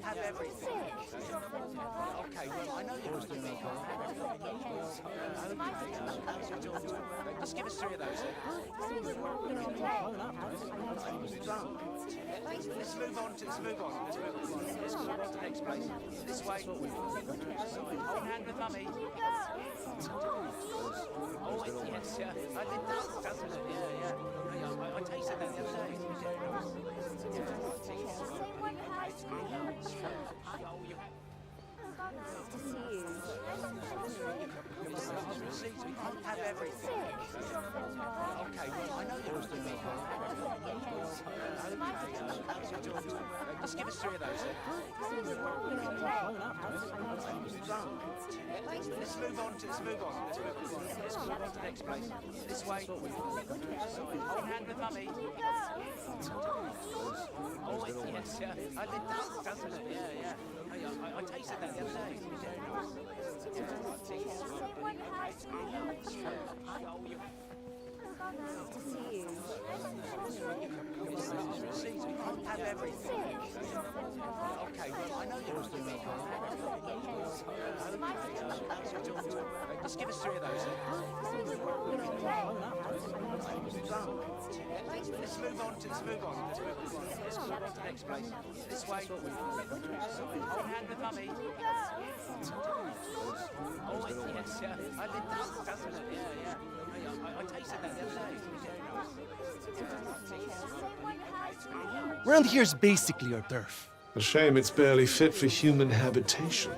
Have everything. Okay, well, I know you're doing okay. Just give us three of those. Let's move on to the next place. This way. Hold hand with mummy. Oh, yes, yeah. It does, doesn't it? Yeah. I tasted that the other day. Have everything. Okay, well, I know you're doing okay. Just give us three of those. Let's move on to the next place. This way. Hold hand with mummy. Oh, yes, yeah. It does, doesn't it? Yeah. I tasted that the other day. Have everything. Okay, well, I know you're doing okay. Just give us three of those. Let's move on to the next place. This way. Hold hand with mummy. Oh, yes, yeah. It does, doesn't it? Yeah. I tasted that the other day. Around here's basically our turf. A shame it's barely fit for human habitation.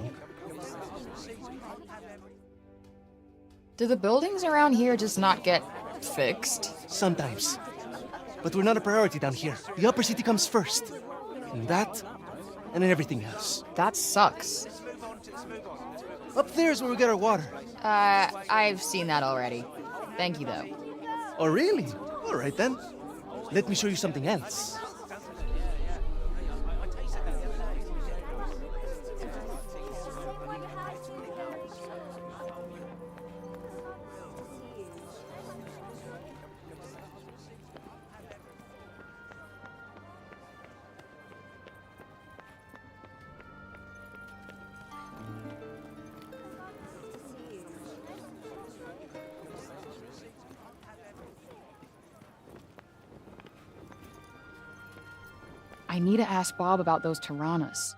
Do the buildings around here just not get fixed? Sometimes. But we're not a priority down here. The upper city comes first. And that, and then everything else. That sucks. Up there's where we get our water. I've seen that already. Thank you, though. Oh, really? All right, then. Let me show you something else. I need to ask Bob about those Tyrannas.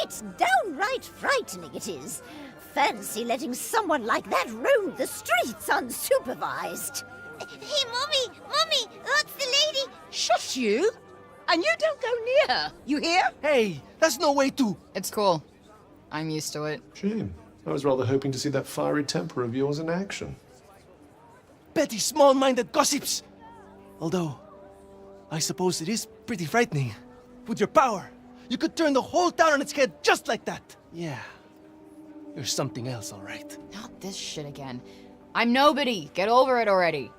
It's downright frightening, it is. Fancy letting someone like that roam the streets unsupervised. Hey, Mommy! That's the lady! Shush you! And you don't go near her, you hear? Hey, that's no way to. It's cool. I'm used to it. Shame. I was rather hoping to see that fiery temper of yours in action. Petty, small-minded gossips. Although, I suppose it is pretty frightening. With your power, you could turn the whole town on its head just like that. Yeah, you're something else, all right. Not this shit again. I'm nobody. Get over it already.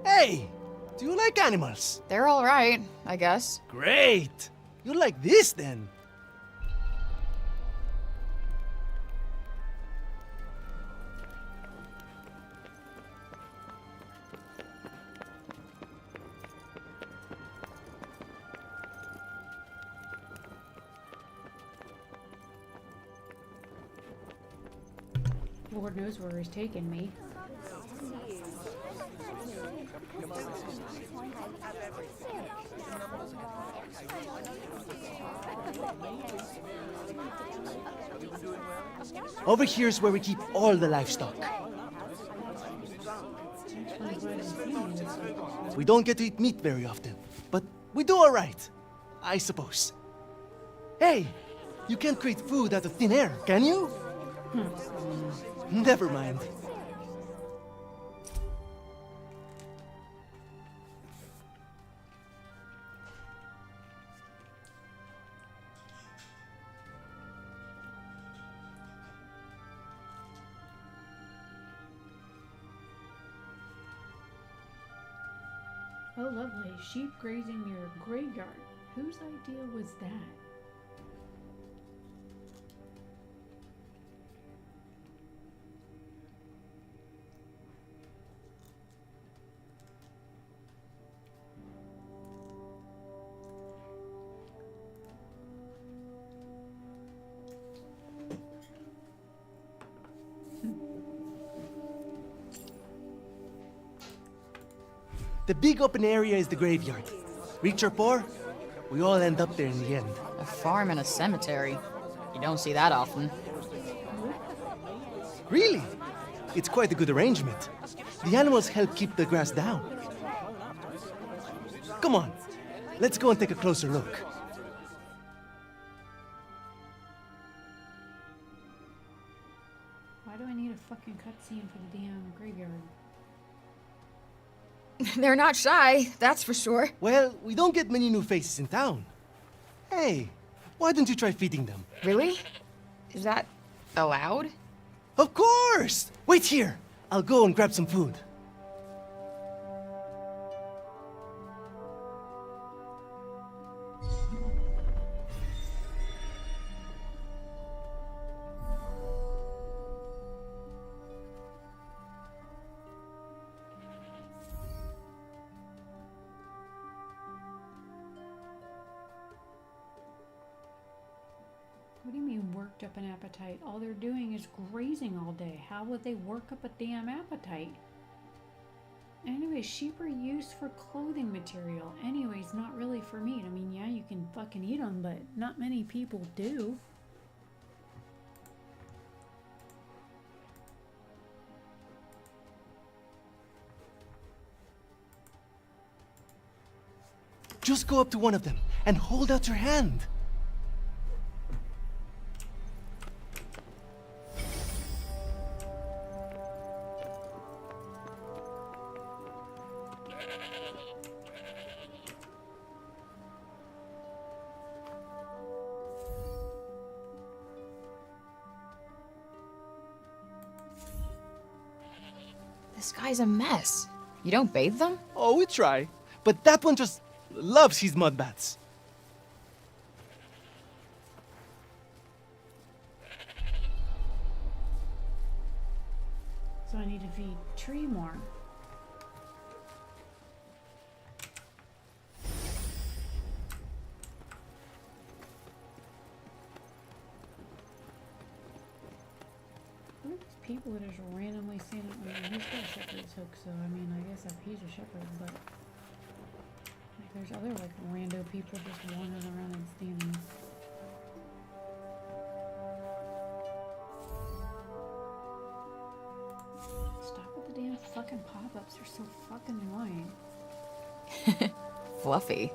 Hey, do you like animals? They're all right, I guess. Great! You like this then? Lord knows where he's taking me. Over here's where we keep all the livestock. We don't get to eat meat very often, but we do all right, I suppose. Hey, you can't create food out of thin air, can you? Never mind. Oh, lovely. Sheep grazing near a graveyard. Whose idea was that? The big open area is the graveyard. Rich or poor, we all end up there in the end. A farm and a cemetery. You don't see that often. Really? It's quite a good arrangement. The animals help keep the grass down. Come on, let's go and take a closer look. Why do I need a fucking cutscene for the damn graveyard? They're not shy, that's for sure. Well, we don't get many new faces in town. Hey, why don't you try feeding them? Really? Is that allowed? Of course! Wait here. I'll go and grab some food. What do you mean worked up an appetite? All they're doing is grazing all day. How would they work up a damn appetite? Anyway, sheep are used for clothing material. Anyways, not really for meat. I mean, yeah, you can fucking eat them, but not many people do. Just go up to one of them and hold out your hand. This guy's a mess. You don't bathe them? Oh, we try. But that one just loves his mud baths. So I need to feed Tree more. Who are these people that just randomly stand up? I mean, he's got a shepherd's hook, so I mean, I guess he's a shepherd, but like, there's other like rando people just wandering around and standing. Stop with the damn fucking pop-ups. They're so fucking annoying. Fluffy.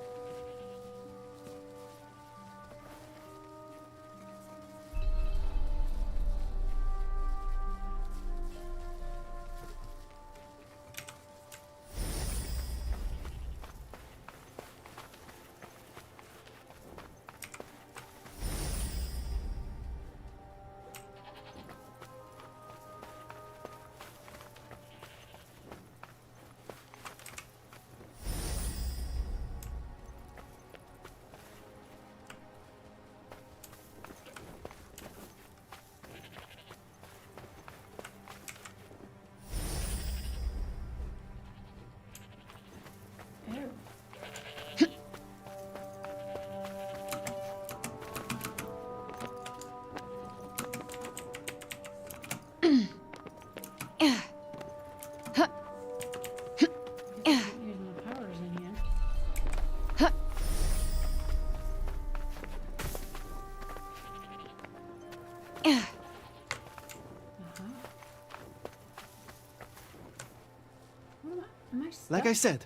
Like I said,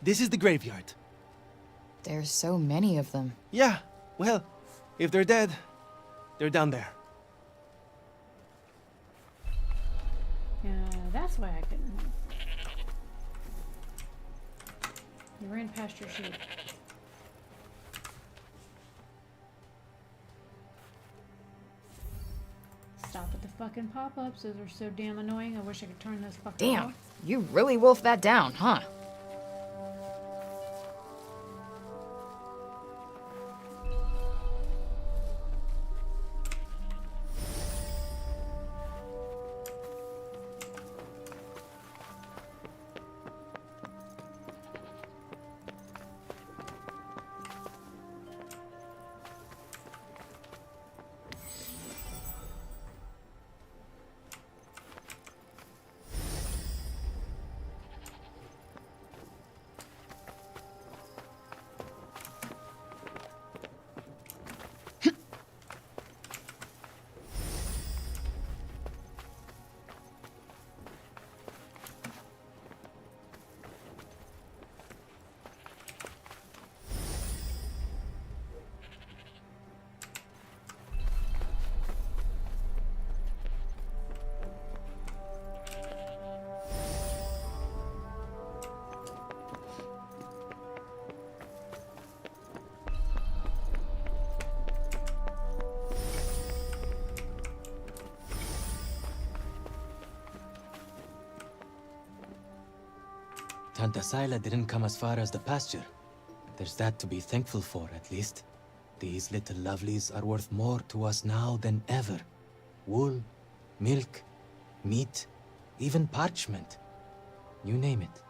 this is the graveyard. There's so many of them. Yeah, well, if they're dead, they're down there. Yeah, that's why I couldn't move. You ran past your sheep. Stop at the fucking pop-ups. Those are so damn annoying. I wish I could turn those fuckers Damn, off. you really wolfed that down, huh? Tanta Sila didn't come as far as the pasture. There's that to be thankful for, at least. These little lovelies are worth more to us now than ever. Wool, milk, meat, even parchment. You name it.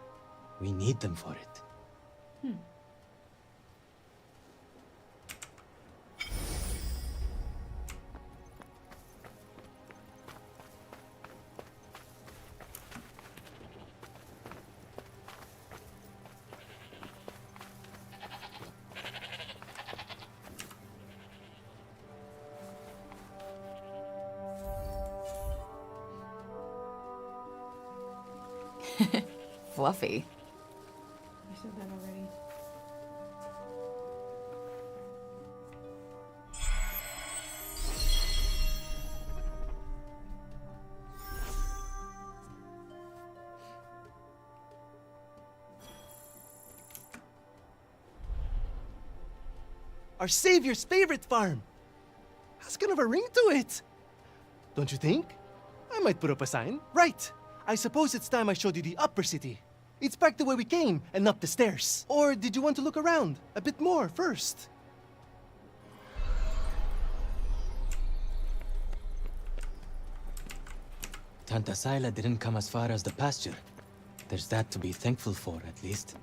We need them for it. Fluffy. I said that already. Our savior's favorite farm. Has kind of a ring to it. Don't you think? I might put up a sign. Right. I suppose it's time I showed you the upper city. It's back the way we came and up the stairs. Or did you want to look around a bit more first? Tanta Sila didn't come as far as the pasture. There's that to be thankful for, at least.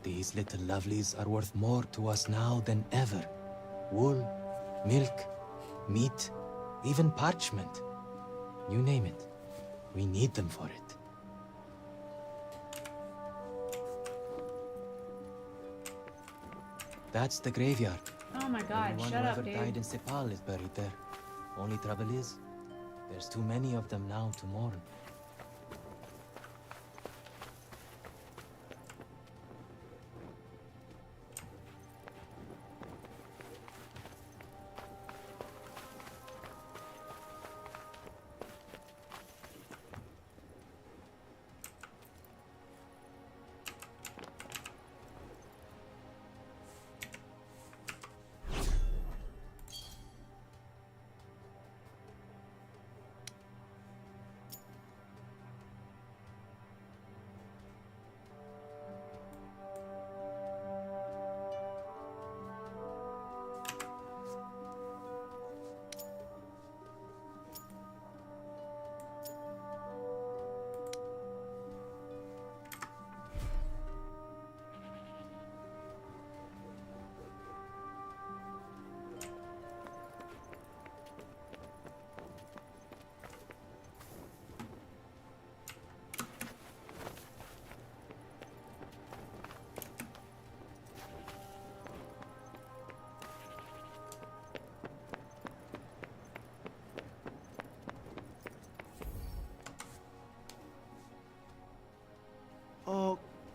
These little lovelies are worth more to us now than ever. Wool, milk, meat, even parchment. You name it. We need them for it. That's the graveyard. Oh my god, Everyone shut who up, ever dude. died in Sepal is buried there. Only trouble is, there's too many of them now to mourn.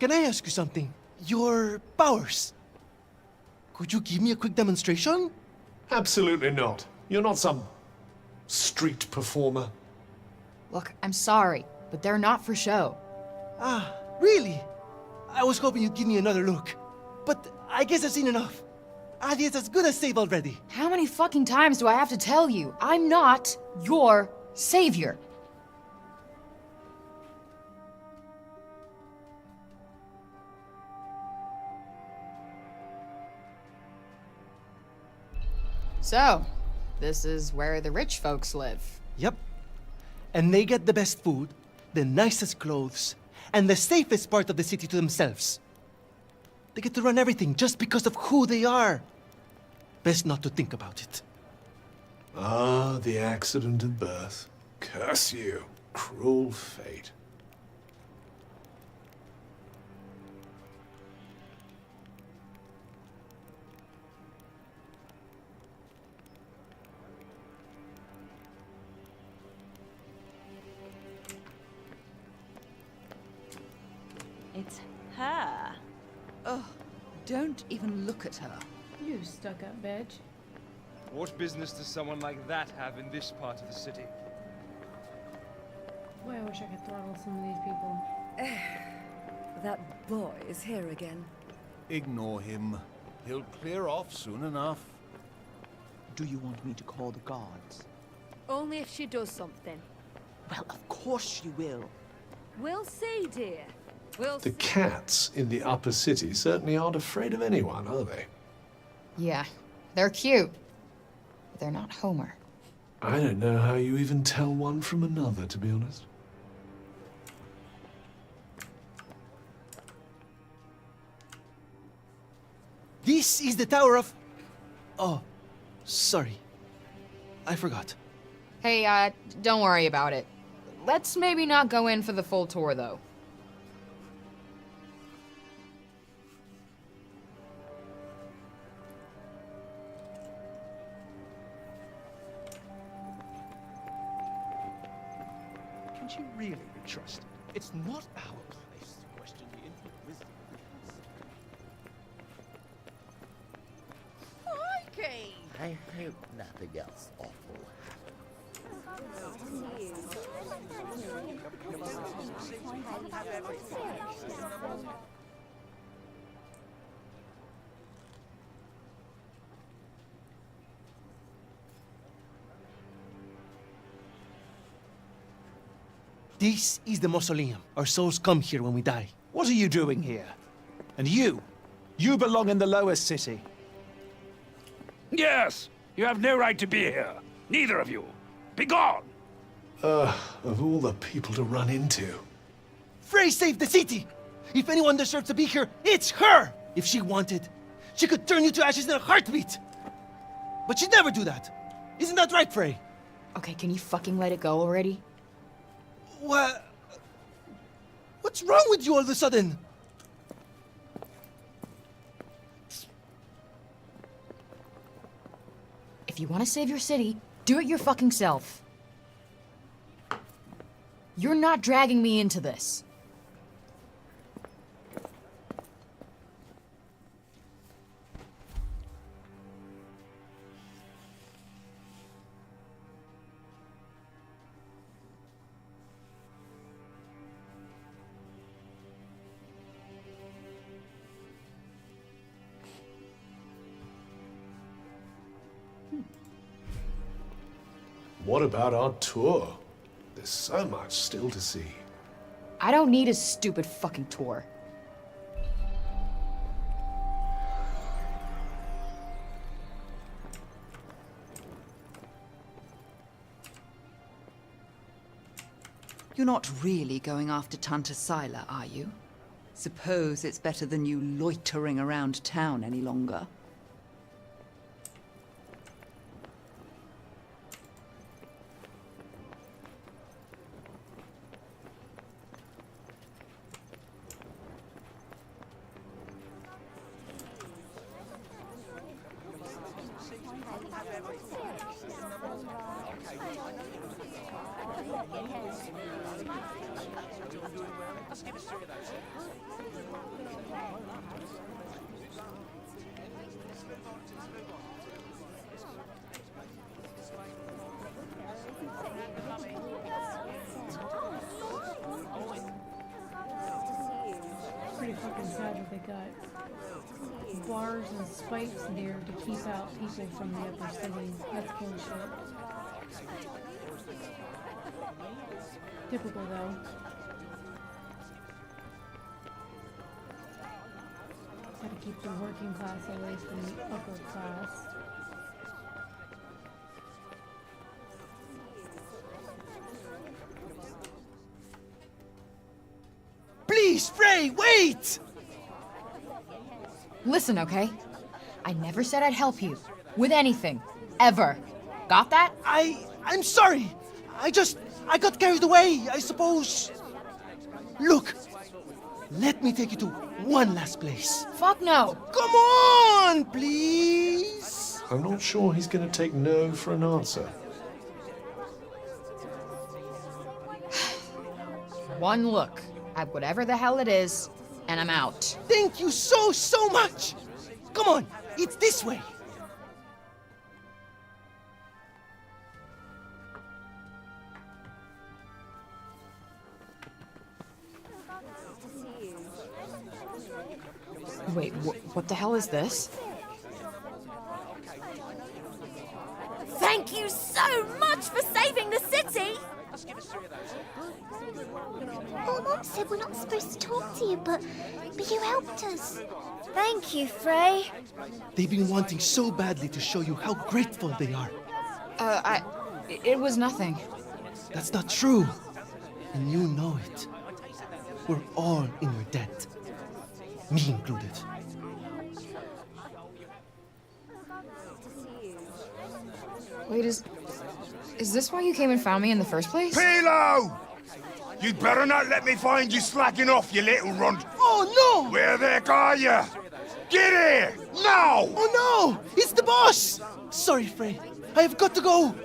can I ask you something? Your powers. Could you give me a quick demonstration? Absolutely not. You're not some street performer. Look, I'm sorry, but they're not for show. Ah, really? I was hoping you'd give me another look. But I guess I've seen enough. Adia's as good as saved already. How many fucking times do I have to tell you? I'm not your savior. So, this is where the rich folks live. Yep. And they get the best food, the nicest clothes, and the safest part of the city to themselves. They get to run everything just because of who they are. Best not to think about it. Ah, the accident of birth. Curse you, cruel fate. It's her. Oh, don't even look at her. You stuck-up bitch. What business does someone like that have in this part of the city? Boy, I wish I could throttle some of these people. That boy is here again. Ignore him. He'll clear off soon enough. Do you want me to call the guards? Only if she does something. Well, of course she will. We'll see, dear. We'll The see. cats in the upper city certainly aren't afraid of anyone, are they? Yeah, they're cute. But they're not Homer. I don't know how you even tell one from another, to be honest. This is the Tower of... Oh, sorry. I forgot. Hey, don't worry about it. Let's maybe not go in for the full tour, though. Can she really be trusted? It's not our place to question the infinite wisdom of the Crikey! I hope nothing else awful This is the mausoleum. Our souls come here when we die. What are you doing here? And you? You belong in the lower city. Yes! You have no right to be here. Neither of you. Be gone! Of all the people to run into. Frey saved the city! If anyone deserves to be here, it's her! If she wanted, she could turn you to ashes in a heartbeat! But she'd never do that. Isn't that right, Frey? Okay, can you fucking let it go already? What? What's wrong with you all of a sudden? If you want to save your city, do it your fucking self. You're not dragging me into this. What about our tour? There's so much still to see. I don't need a stupid fucking tour. You're not really going after Tanta Sila, are you? Suppose it's better than you loitering around town any longer. Pretty fucking sad that they got bars and spikes there to keep out people from the upper city. That's bullshit. Typical though. Gotta keep the working class away from the upper class. Please, Frey, wait! Listen, okay? I never said I'd help you. With anything. Ever. Got that? I'm sorry. I got carried away, I suppose. Look, let me take you to one last place. Fuck no. Come on, please. I'm not sure he's going to take no for an answer. One look at whatever the hell it is, and I'm out. Thank you so much. Come on, it's this way. Wait, what the hell is this? Thank you so much for saving the city! Oh, Mom said we're not supposed to talk to you, but you helped us. Thank you, Frey. They've been wanting so badly to show you how grateful they are. It was nothing. That's not true. And you know it. We're all in your debt. Me included. Wait, is this why you came and found me in the first place? Pilo! You better not let me find you slacking off, you little runt. Oh, no! Where the heck are you? Get here! Now! Oh, no! It's the boss! Sorry, Frey. I have got to go.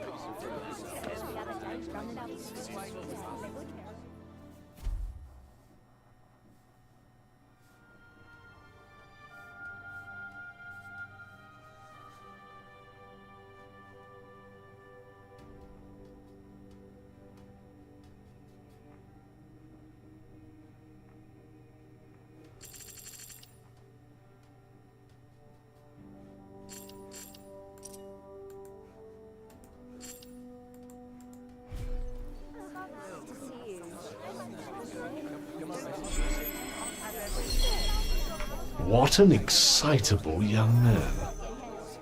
What an excitable young man.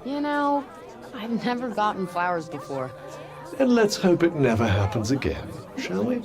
You know, I've never gotten flowers before. And let's hope it never happens again, shall we?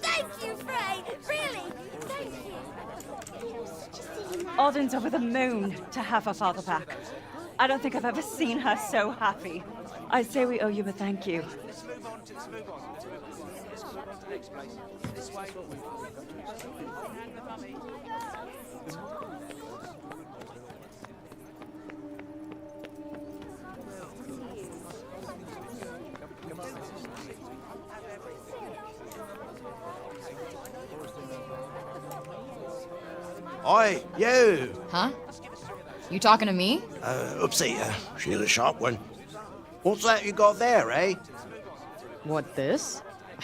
Thank you, Frey! Really, thank you. Alden's over the moon to have her father back. I don't think I've ever seen her so happy. I say we owe you a thank you. Let's move on to the next place. This way. Hand the mummy. Oi, you! Huh? You talking to me? Oopsie, she's a sharp one. What's that you got there, eh? What, this?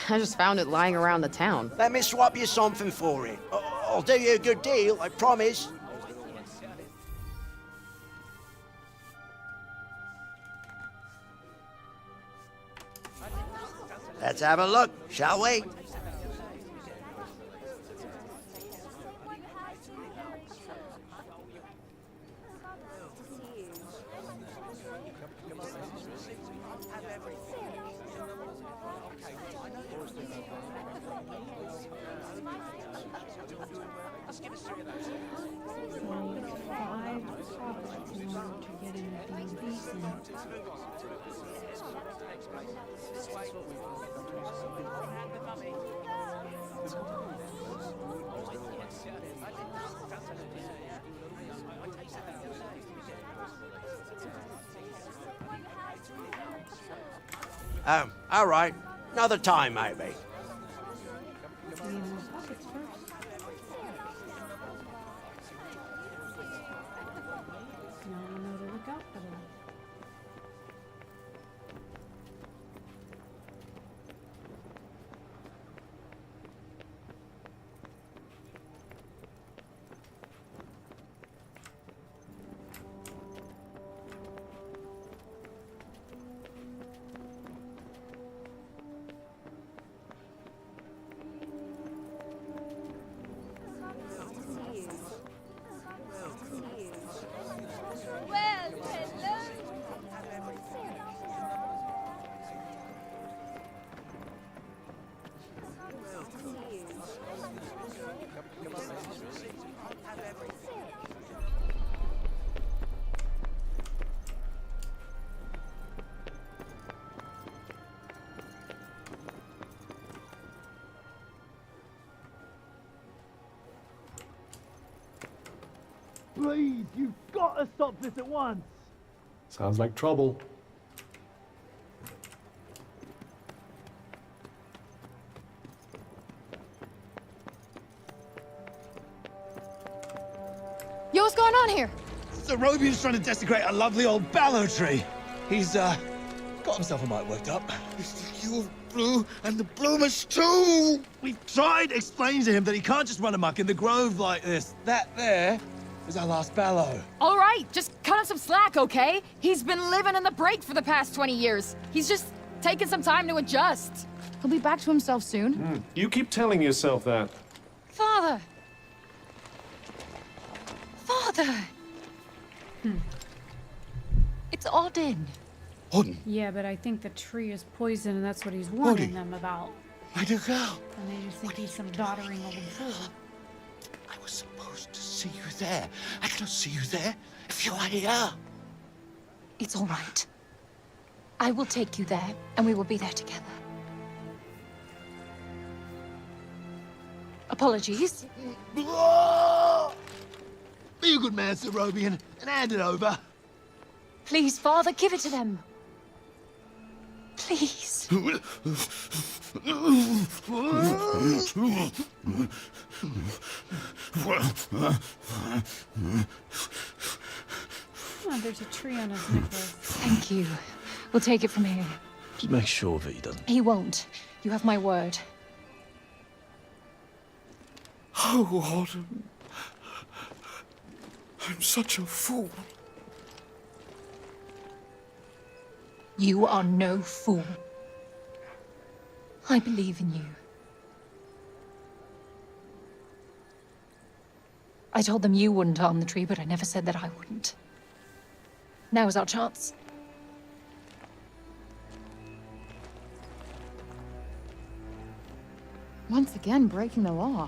I just found it lying around the town. Let me swap you something for it. I'll do you a good deal, I promise. Let's have a look, shall we? All right. Another time, maybe. Please, you've got to stop this at once. Sounds like trouble. Yo, what's going on here? The Robian's trying to desecrate a lovely old ballow tree. He's, got himself a mite worked up. You blue and the bloomers too! We've tried explaining to him that he can't just run amok in the grove like this. That there is our last ballow. All right, just cut him some slack, okay? He's been living in the break for the past 20 years. He's just taking some time to adjust. He'll be back to himself soon. You keep telling yourself that. Father! Father! It's Odin. Odin? Yeah, but I think the tree is poison, and that's what he's warning them about. My dear girl. And they just think he's some doddering old fool. I was supposed to see you there. I cannot see you there if you are here. It's all right. I will take you there, and we will be there together. Apologies. Be a good man, Sir Robian, and hand it over. Please, Father, give it to them. Please. Oh, there's a tree on his necklace. Thank you. We'll take it from here. Just make sure that he doesn't. He won't. You have my word. Oh, Odin. I'm such a fool. You are no fool. I believe in you. I told them you wouldn't harm the tree, but I never said that I wouldn't. Now is our chance. Once again, breaking the law.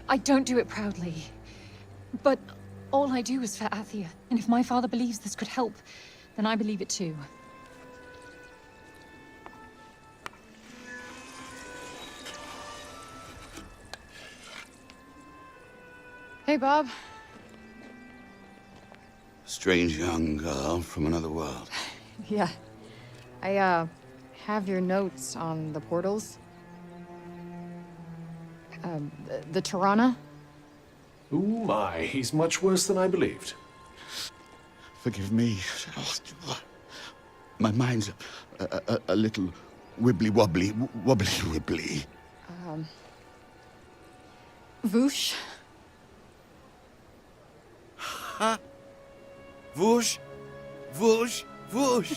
I don't do it proudly. But all I do is for Athia. And if my father believes this could help, then I believe it too. Hey, Bob. Strange young girl from another world. Yeah. I, have your notes on the portals. The Tirana. Oh my, he's much worse than I believed. Forgive me. My mind's a little wibbly-wobbly, wobbly-wibbly. Voosh? Huh? Whoosh, whoosh, whoosh.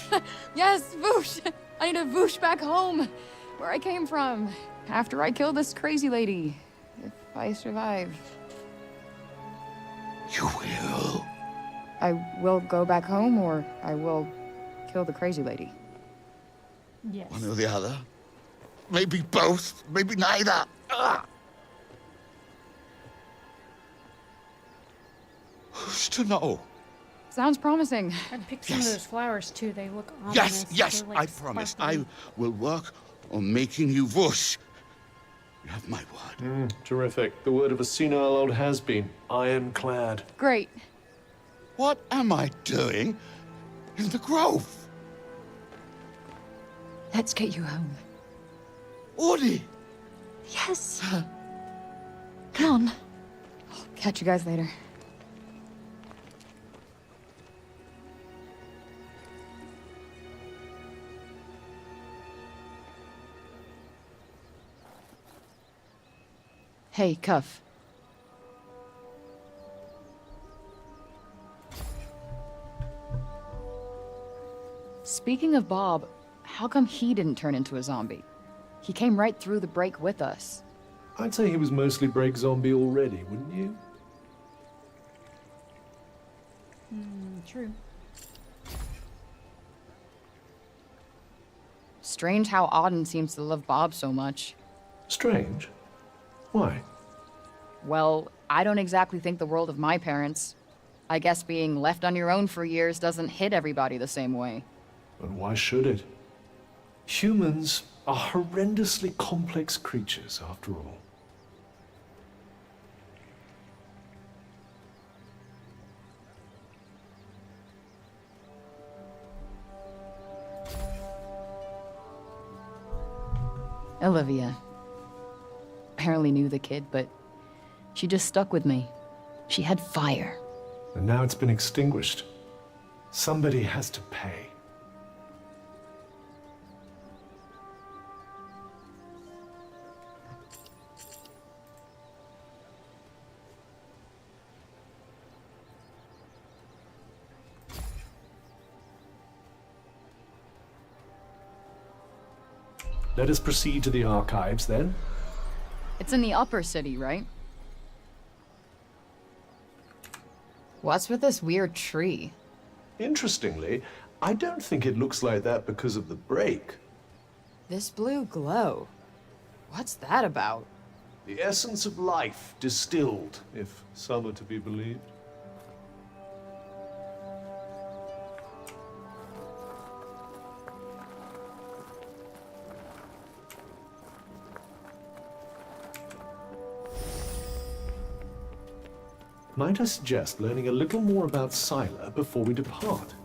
Yes, Voosh! I need to Voosh back home, where I came from, after I kill this crazy lady. If I survive. You will? I will go back home, or I will kill the crazy lady. Yes. One or the other. Maybe both, maybe neither. Ah! Who's to know? Sounds promising. I'd pick some of those flowers too. They look ominous. Yes, yes, They're, like, I promise. sparkly. I will work on making you whoosh. You have my word. Terrific. The word of a senile old has-been. Ironclad. Great. What am I doing in the grove? Let's get you home. Audie! Yes. Come on. Catch you guys later. Hey, Cuff. Speaking of Bob, how come he didn't turn into a zombie? He came right through the break with us. I'd say he was mostly break zombie already, wouldn't you? True. Strange how Auden seems to love Bob so much. Strange? Why? Well, I don't exactly think the world of my parents. I guess being left on your own for years doesn't hit everybody the same way. But why should it? Humans are horrendously complex creatures, after all. Olivia. Apparently knew the kid, but she just stuck with me. She had fire. And now it's been extinguished. Somebody has to pay. Let us proceed to the archives, then. It's in the upper city, right? What's with this weird tree? Interestingly, I don't think it looks like that because of the break. This blue glow. What's that about? The essence of life distilled, if some are to be believed. Might I suggest learning a little more about Scylla before we depart?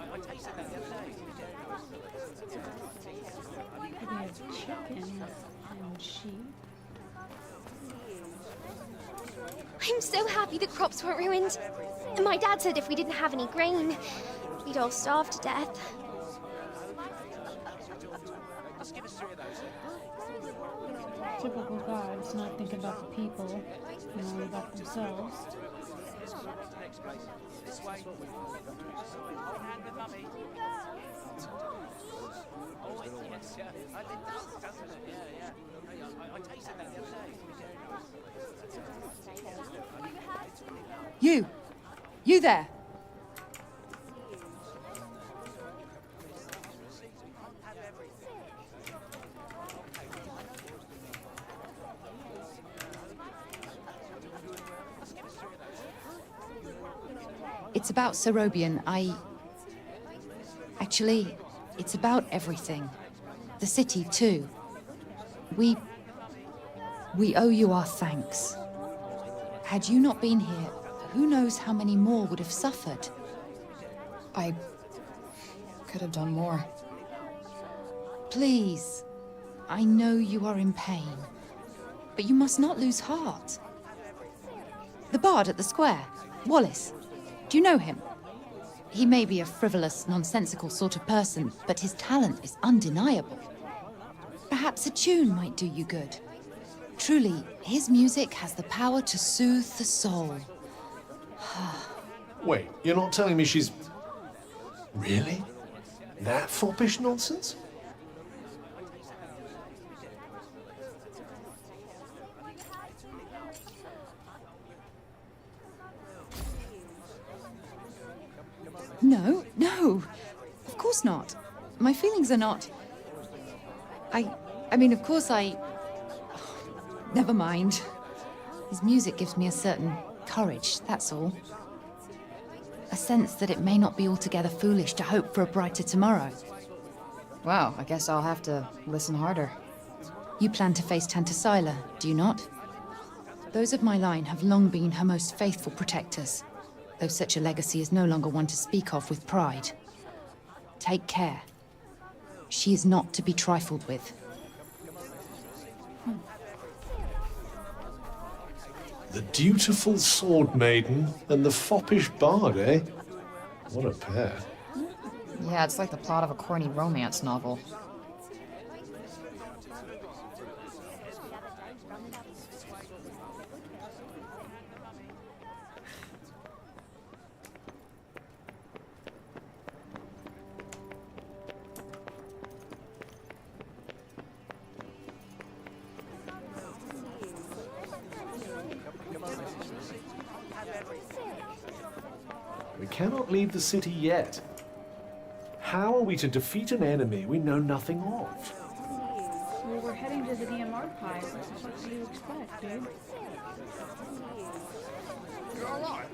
I tasted that the other day. We have chickens and sheep. I'm so happy the crops weren't ruined. And my dad said if we didn't have any grain, we'd all starve to death. Typical gods, not thinking about the people, and only about themselves. You there! It's about Serobian. Actually, it's about everything. The city, too. We owe you our thanks. Had you not been here, who knows how many more would have suffered? I could have done more. Please. I know you are in pain. But you must not lose heart. The bard at the square, Wallace. Do you know him? He may be a frivolous, nonsensical sort of person, but his talent is undeniable. Perhaps a tune might do you good. Truly, his music has the power to soothe the soul. Wait, you're not telling me she's... Really? That foppish nonsense? No. Of course not. My feelings are not... I mean, of course never mind. His music gives me a certain courage, that's all. A sense that it may not be altogether foolish to hope for a brighter tomorrow. Wow, I guess I'll have to listen harder. You plan to face Tantasila, do you not? Those of my line have long been her most faithful protectors, though such a legacy is no longer one to speak of with pride. Take care. She is not to be trifled with. The dutiful sword maiden and the foppish bard, eh? What a pair. Yeah, it's like the plot of a corny romance novel. We cannot leave the city yet. How are we to defeat an enemy we know nothing of? Well, we're heading to the damn archive. What the fuck do you expect, dude? You're alright.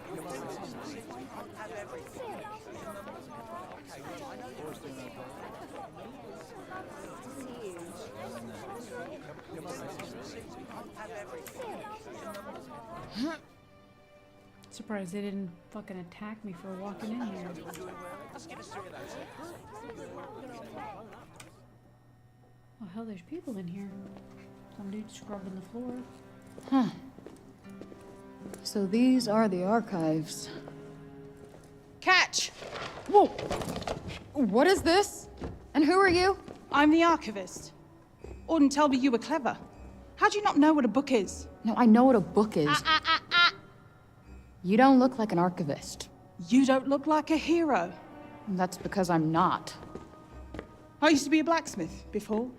Surprised they didn't fucking attack me for walking in here. Oh hell, there's people in here. Some dude scrubbing the floor. Huh. So these are the archives. Catch! Whoa! What is this? And who are you? I'm the archivist. Auden told me you were clever. How do you not know what a book is? No, I know what a book is. You don't look like an archivist. You don't look like a hero. That's because I'm not. I used to be a blacksmith before.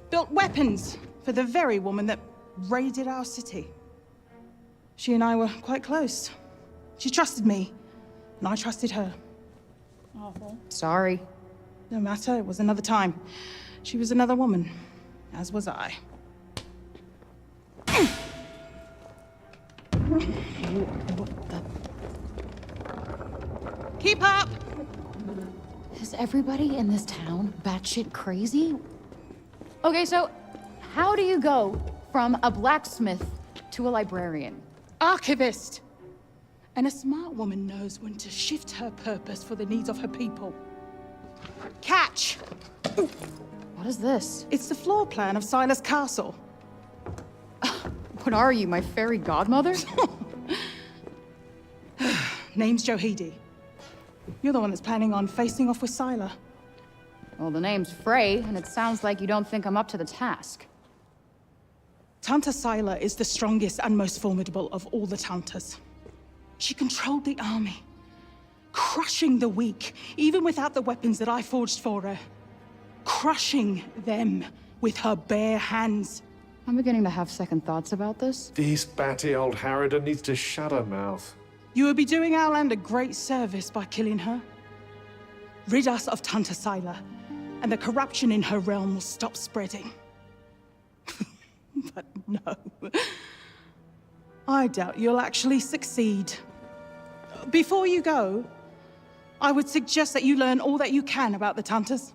Built weapons for the very woman that raided our city. She and I were quite close. She trusted me, and I trusted her. Awful. Sorry. No matter, it was another time. She was another woman, as was I. Keep up! Is everybody in this town batshit crazy? Okay, so how do you go from a blacksmith to a librarian? Archivist! And a smart woman knows when to shift her purpose for the needs of her people. Catch! What is this? It's the floor plan of Silas Castle. What are you, my fairy godmother? Name's Johidi. You're the one that's planning on facing off with Sila. Well, the name's Frey, and it sounds like you don't think I'm up to the task. Tanta Sila is the strongest and most formidable of all the Tantas. She controlled the army, crushing the weak, even without the weapons that I forged for her. Crushing them with her bare hands. I'm beginning to have second thoughts about this. This batty old harridan needs to shut her mouth. You would be doing our land a great service by killing her. Rid us of Tanta Sila, and the corruption in her realm will stop spreading. But no. I doubt you'll actually succeed. Before you go, I would suggest that you learn all that you can about the Tantas.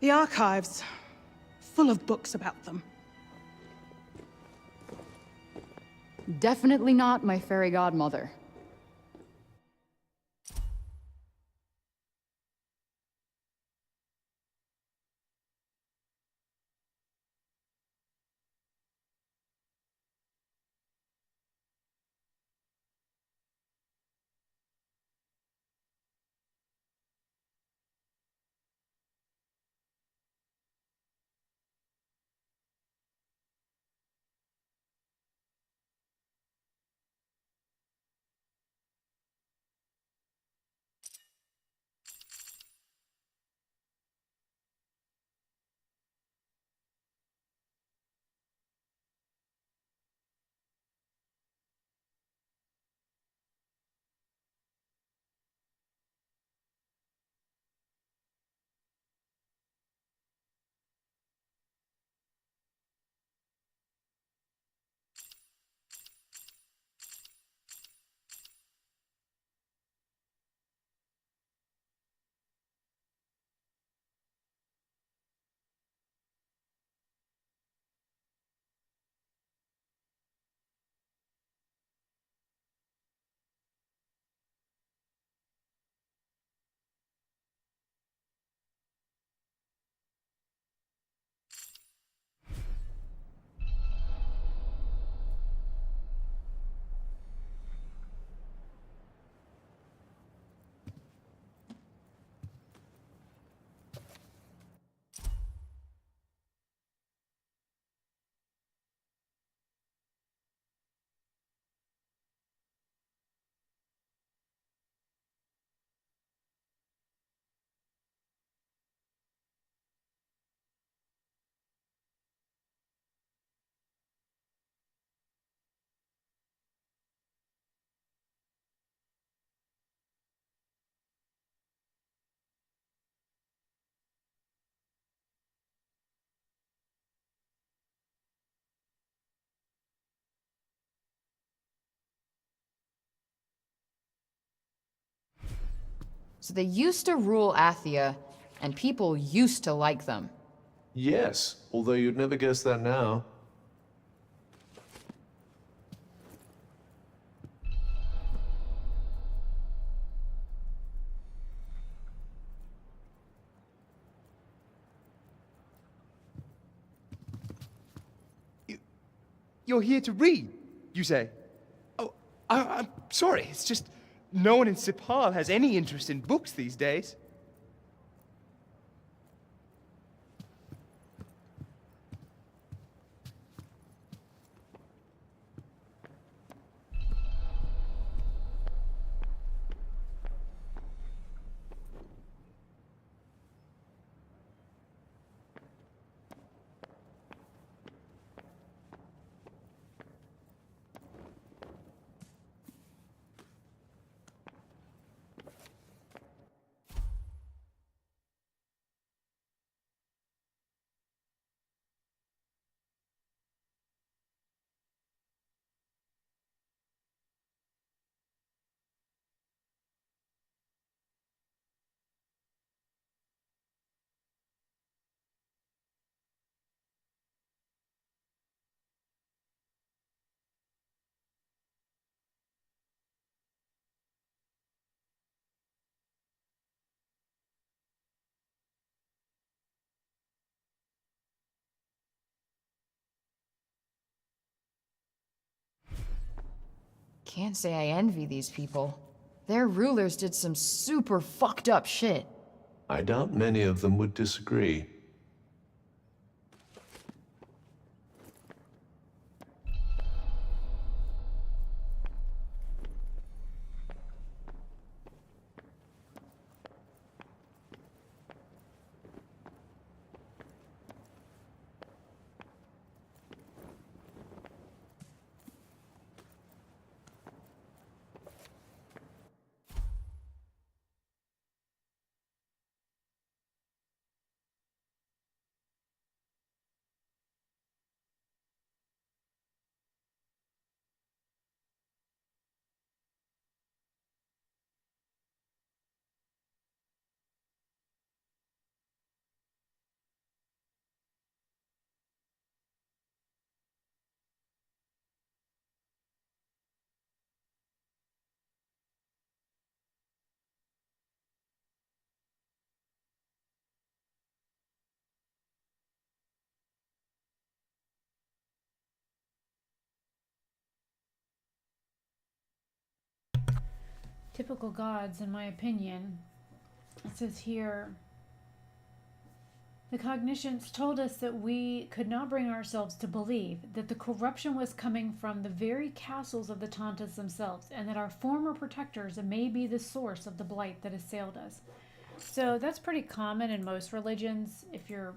The archives, full of books about them. Definitely not my fairy godmother. So they used to rule Athia, and people used to like them. Yes, although you'd never guess that now. You're here to read, you say? Oh, I'm sorry, it's just no one in Sipal has any interest in books these days. Can't say I envy these people. Their rulers did some super fucked up shit. I doubt many of them would disagree. Typical gods, in my opinion. It says here, the cognitions told us that we could not bring ourselves to believe that the corruption was coming from the very castles of the Tantas themselves, and that our former protectors may be the source of the blight that assailed us. So that's pretty common in most religions, if you're,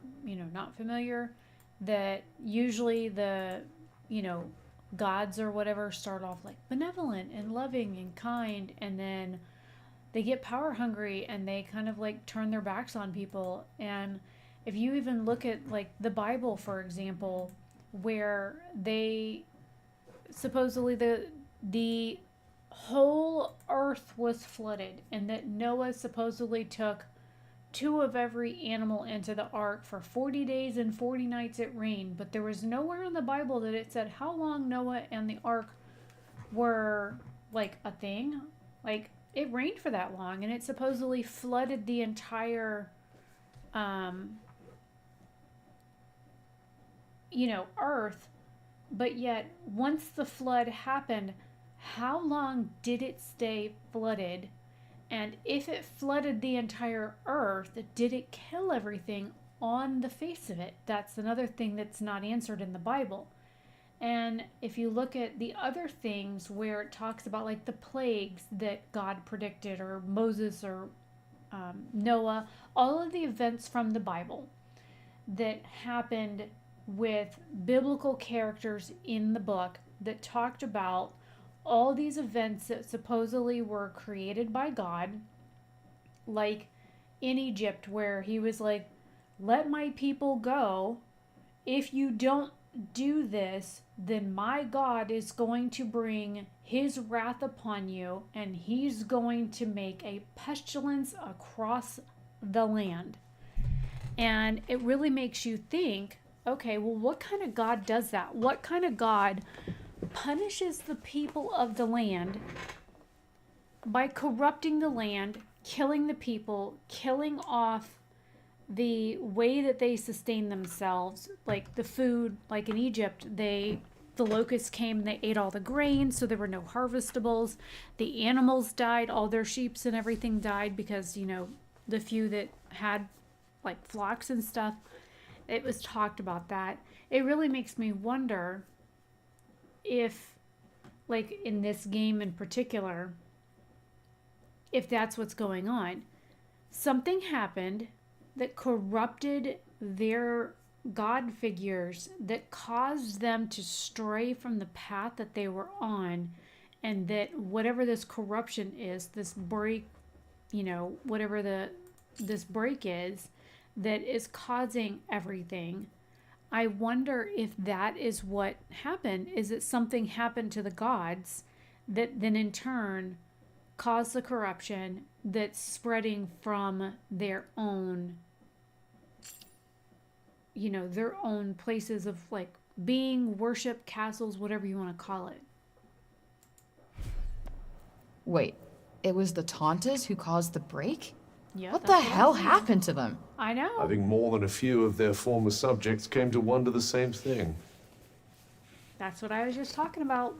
not familiar, that usually the, gods or whatever start off like benevolent and loving and kind, and then they get power hungry and they kind of like turn their backs on people. And if you even look at like the Bible, for example, where they supposedly the whole earth was flooded, and that Noah supposedly took 2 of every animal into the ark. For 40 days and 40 nights it rained, but there was nowhere in the Bible that it said how long Noah and the ark were like a thing. Like, it rained for that long, and it supposedly flooded the entire earth. But yet once the flood happened, how long did it stay flooded? And if it flooded the entire earth, did it kill everything on the face of it? That's another thing that's not answered in the Bible. And if you look at the other things where it talks about like the plagues that God predicted, or Moses, or Noah, all of the events from the Bible that happened with biblical characters in the book that talked about all these events that supposedly were created by God, like in Egypt, where he was like, let my people go. If you don't do this, then my God is going to bring his wrath upon you, and he's going to make a pestilence across the land. And it really makes you think, okay, well, what kind of God does that? What kind of God punishes the people of the land by corrupting the land, killing the people, killing off the way that they sustain themselves, like the food, like in Egypt, the locusts came and they ate all the grain, so there were no harvestables. The animals died, all their sheep and everything died, because, the few that had like flocks and stuff, it was talked about that. It really makes me wonder if, like in this game in particular, if that's what's going on. Something happened that corrupted their God figures, that caused them to stray from the path that they were on, and that whatever this corruption is, this break, whatever this break is, that is causing everything. I wonder if that is what happened. Is it something happened to the gods that then in turn caused the corruption that's spreading from their own, their own places of like being, worship, castles, whatever you want to call it. Wait, it was the Tantas who caused the break? Yeah. What the hell happened to them? I know. I think more than a few of their former subjects came to wonder the same thing. That's what I was just talking about.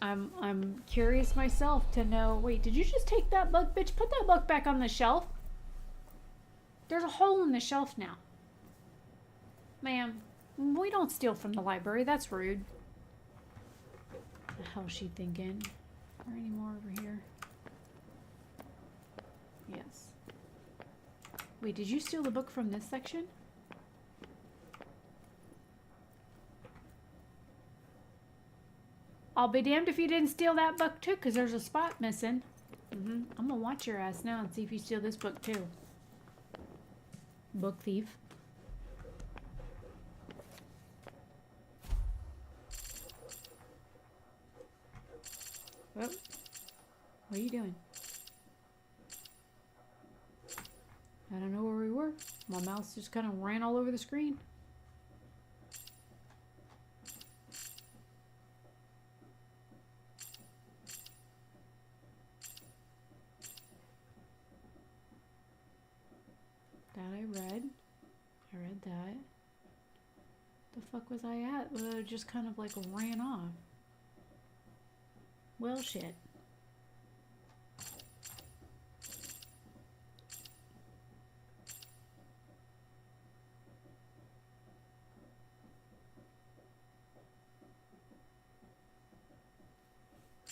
I'm curious myself to know. Wait, did you just take that book, bitch? Put that book back on the shelf. There's a hole in the shelf now. Ma'am, we don't steal from the library. That's rude. What the hell's she thinking? Are there any more over here? Yes. Wait, did you steal the book from this section? I'll be damned if you didn't steal that book too, because there's a spot missing. I'm gonna watch your ass now and see if you steal this book too. Book thief. Oh. What are you doing? I don't know where we were. My mouse just kind of ran all over the screen. That I read. I read that. The fuck was I at? Well, it just kind of like ran off. Well, shit.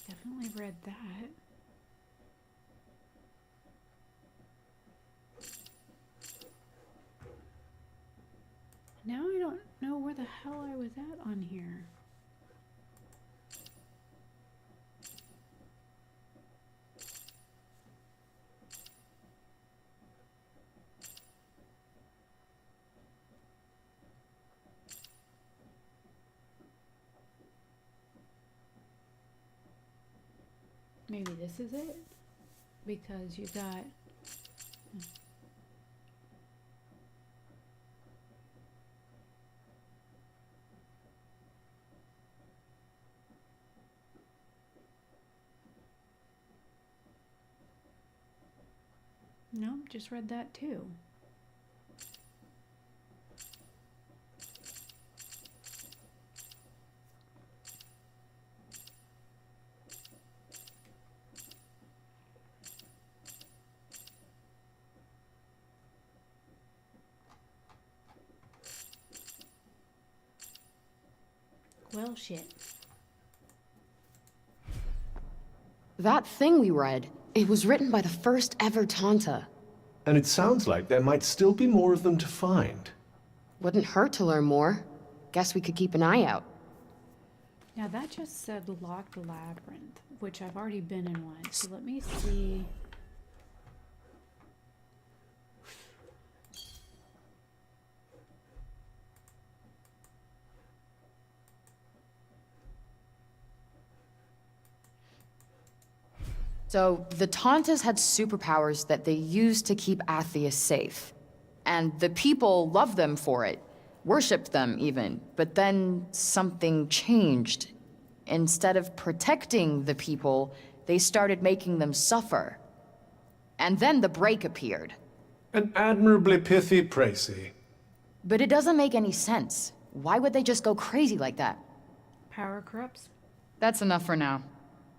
Definitely read that. Now I don't know where the hell I was at on here. Maybe this is it? Because you got... No, just read that too. Well, shit. That thing we read, it was written by the first ever Tanta. And it sounds like there might still be more of them to find. Wouldn't hurt to learn more. Guess we could keep an eye out. Now that just said locked labyrinth, which I've already been in one. So let me see. So, the Tantas had superpowers that they used to keep Athia safe. And the people loved them for it. Worshipped them, even. But then something changed. Instead of protecting the people, they started making them suffer. And then the break appeared. An admirably pithy précis. But it doesn't make any sense. Why would they just go crazy like that? Power corrupts? That's enough for now.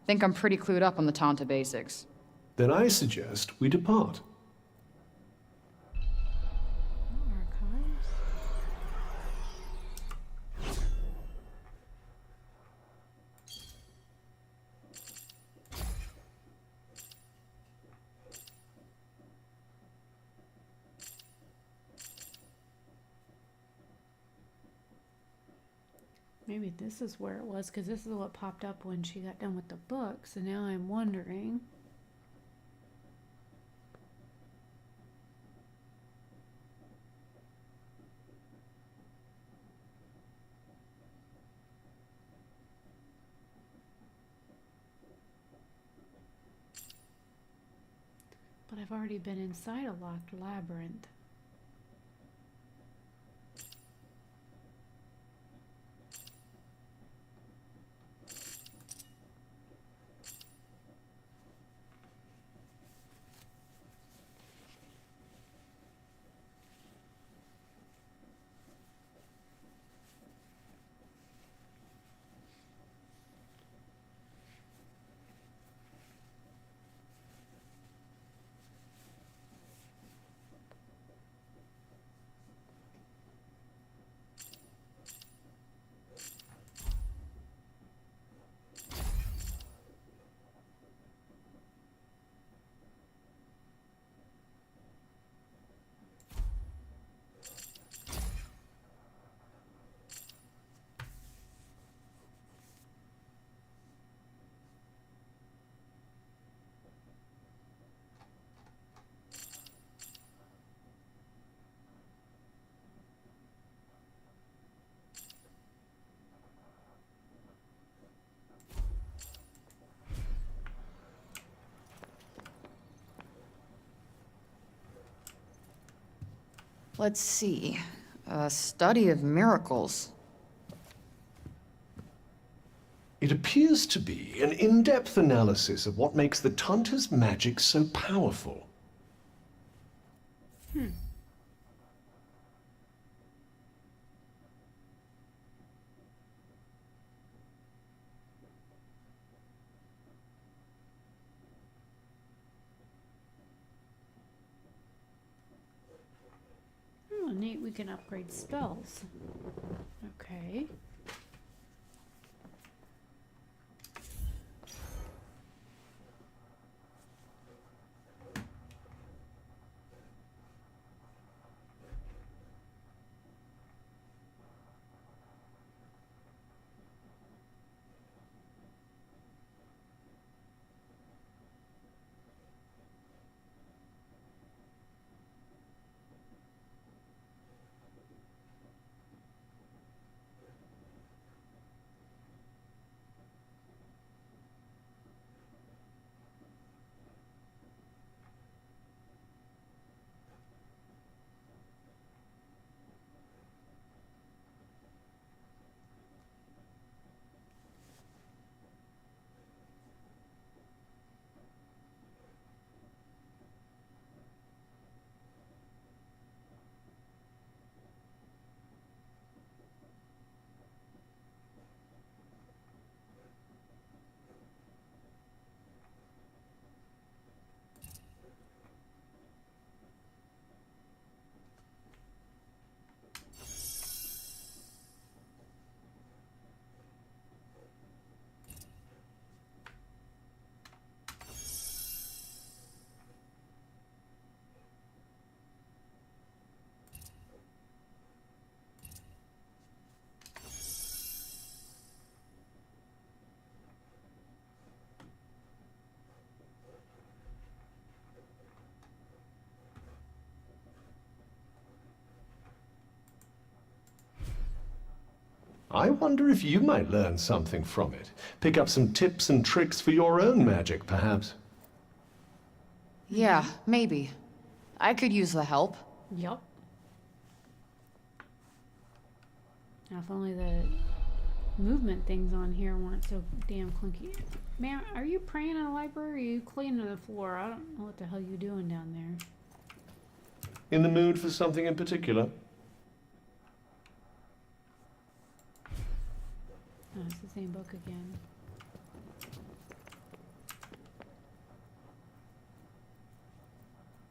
Think I'm pretty clued up on the Tanta basics. Then I suggest we depart. Maybe this is where it was, because this is what popped up when she got done with the book. So now I'm wondering. But I've already been inside a locked labyrinth. Let's see. A study of miracles. It appears to be an in-depth analysis of what makes the Tanta's magic so powerful. Oh, neat. We can upgrade spells. Okay. I wonder if you might learn something from it. Pick up some tips and tricks for your own magic, perhaps. Yeah, maybe. I could use the help. Yup. Now, if only the movement things on here weren't so damn clunky. Man, are you praying in the library or are you cleaning the floor? I don't know what the hell you're doing down there. In the mood for something in particular? Oh, it's the same book again.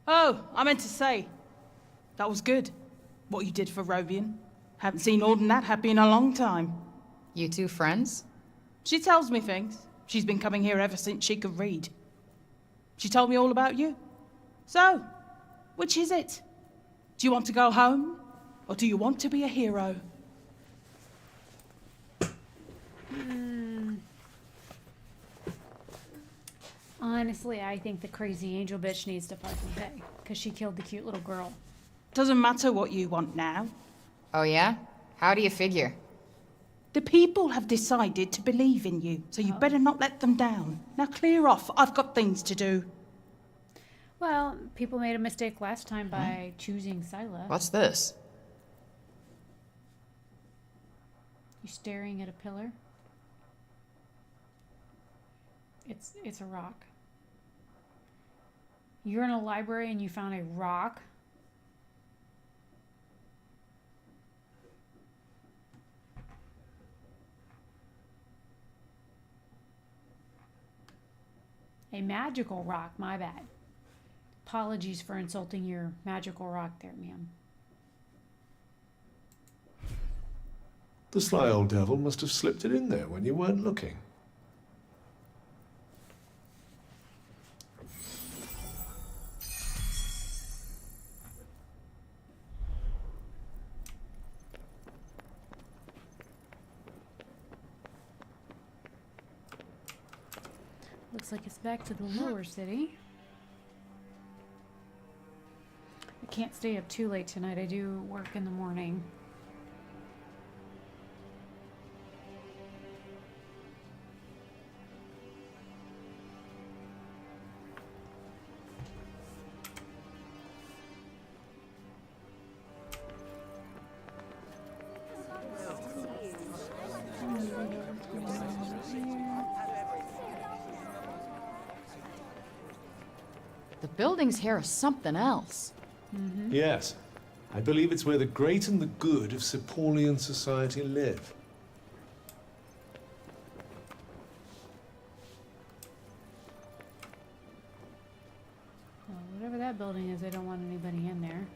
Oh, I meant to say, that was good, what you did for Rovian. Haven't seen Auden that happy in a long time. You two friends? She tells me things. She's been coming here ever since she could read. She told me all about you. So, which is it? Do you want to go home, or do you want to be a hero? Honestly, I think the crazy angel bitch needs to fucking pay, because she killed the cute little girl. Doesn't matter what you want now. Oh yeah? How do you figure? The people have decided to believe in you, so you better not let them down. Now clear off, I've got things to do. Well, people made a mistake last time by choosing Scylla. What's this? You staring at a pillar? It's a rock. You're in a library and you found a rock? A magical rock, my bad. Apologies for insulting your magical rock there, ma'am. The sly old devil must have slipped it in there when you weren't looking. Looks like it's back to the lower city. I can't stay up too late tonight. I do work in the morning. buildings here are something else. Yes. I believe it's where the great and the good of Sepolian society live. Well, whatever that building is, they don't want anybody in there.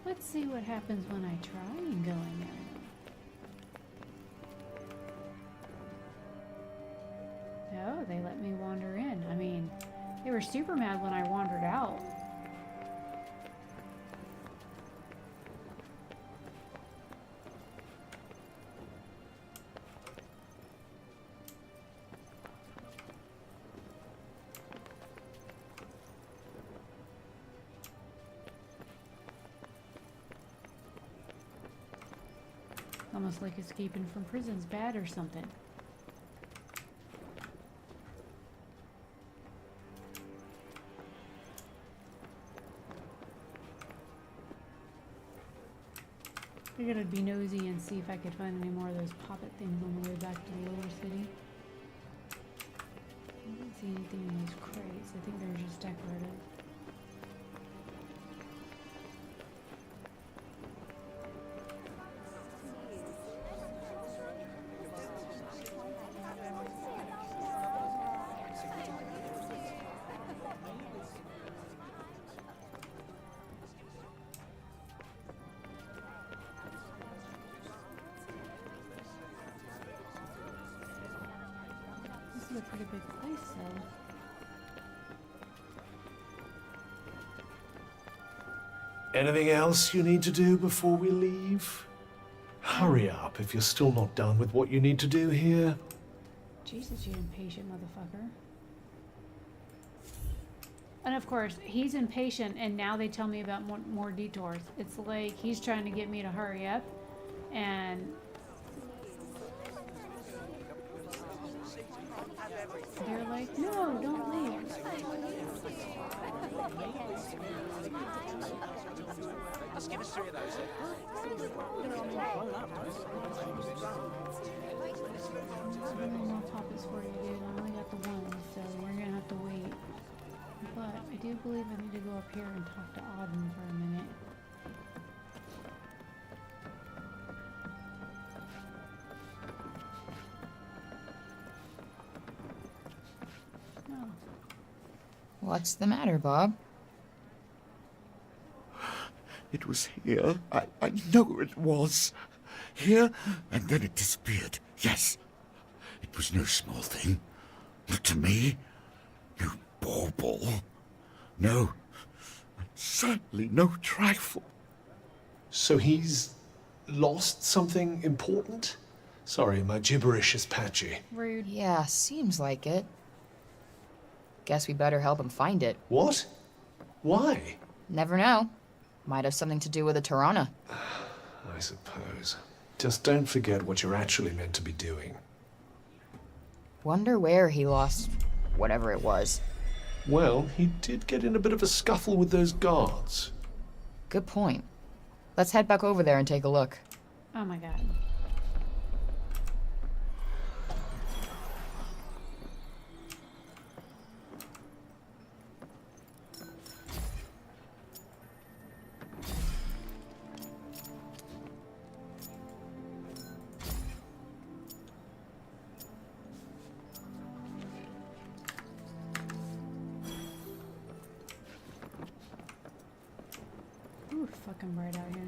Let's see what happens when I try and go in there. Oh, they let me wander in. I mean, they were super mad when I wandered out. Almost like escaping from prison's bad or something. Figured I'd be nosy and see if I could find any more of those poppet things on the way back to the lower city. I didn't see anything in those crates. I think they're just decorative. This is a pretty big place, though. Anything else you need to do before we leave? Hurry up if you're still not done with what you need to do here. Jesus, you impatient motherfucker. And of course, he's impatient, and now they tell me about more detours. It's like he's trying to get me to hurry up, and they're like, no, don't leave. Let's give us 3 of those. I don't know what topics for you, dude. I only got the one, so we're gonna have to wait. But I do believe I need to go up here and talk to Auden for a minute. Oh. What's the matter, Bob? It was here. I know it was. Here, and then it disappeared. Yes. It was no small thing. Not to me. No bauble. No. Certainly no trifle. So he's lost something important? Sorry, my gibberish is patchy. Rude. Yeah, seems like it. Guess we better help him find it. What? Why? Never know. Might have something to do with a Tirana. I suppose. Just don't forget what you're actually meant to be doing. Wonder where he lost whatever it was. Well, he did get in a bit of a scuffle with those guards. Good point. Let's head back over there and take a look. Oh my god. Ooh, fucking bright out here.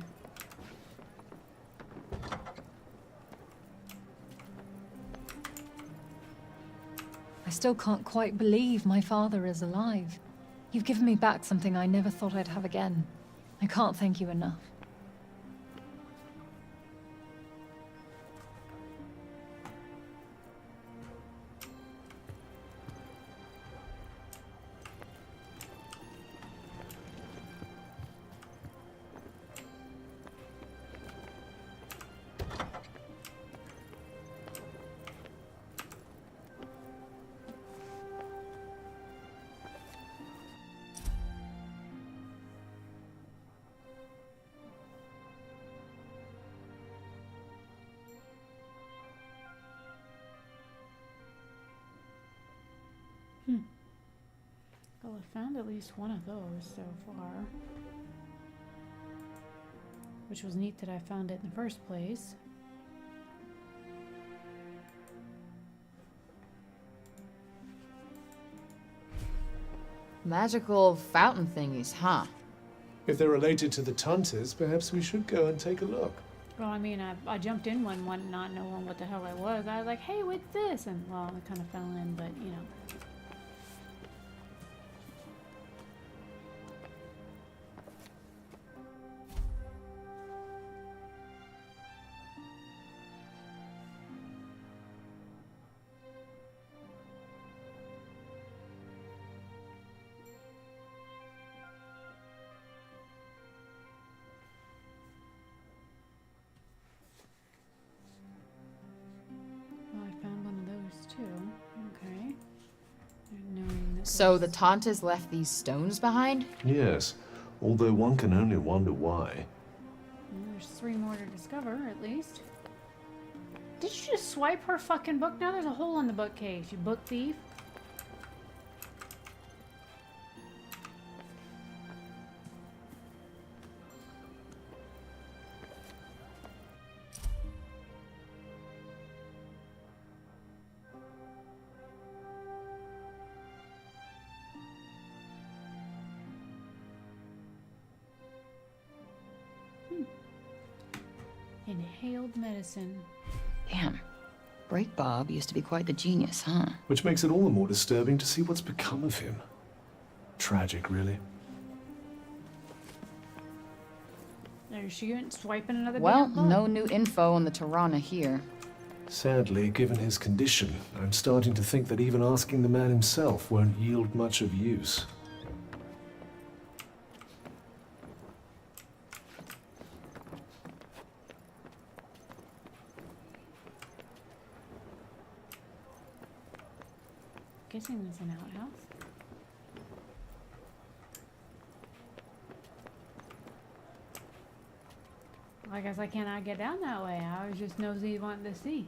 I still can't quite believe my father is alive. You've given me back something I never thought I'd have again. I can't thank you enough. Well, I found at least one of those so far. Which was neat that I found it in the first place. Magical fountain thingies, huh? If they're related to the Tuntas, perhaps we should go and take a look. Well, I mean, I jumped in one not knowing what the hell it was. I was like, hey, what's this? And, well, I kind of fell in, but, you know. Okay. So the Tantas left these stones behind? Yes, although one can only wonder why. Well, there's 3 more to discover, at least. Did you just swipe her fucking book? Now there's a hole in the bookcase, you book thief. Inhaled medicine. Damn. Break Bob used to be quite the genius, huh? Which makes it all the more disturbing to see what's become of him. Tragic, really. There she went, swiping another Well, damn book. no new info on the Tirana here. Sadly, given his condition, I'm starting to think that even asking the man himself won't yield much of use. Guessing there's an outhouse. I guess I cannot get down that way. I was just nosy wanting to see.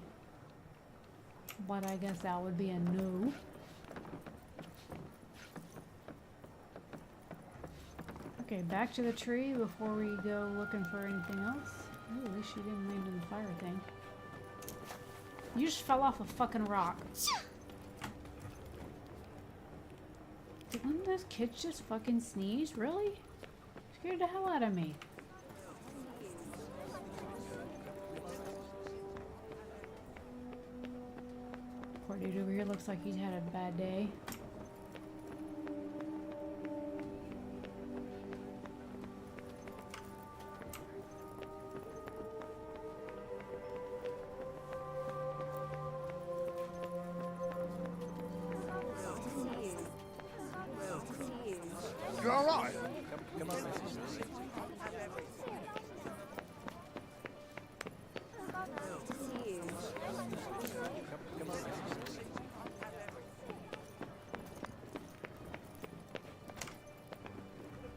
But I guess that would be a no. Okay, back to the tree before we go looking for anything else. Ooh, at least she didn't land in the fire thing. You just fell off a fucking rock. Did one of those kids just fucking sneeze? Really? Scared the hell out of me. Poor dude over here looks like he's had a bad day. You all right?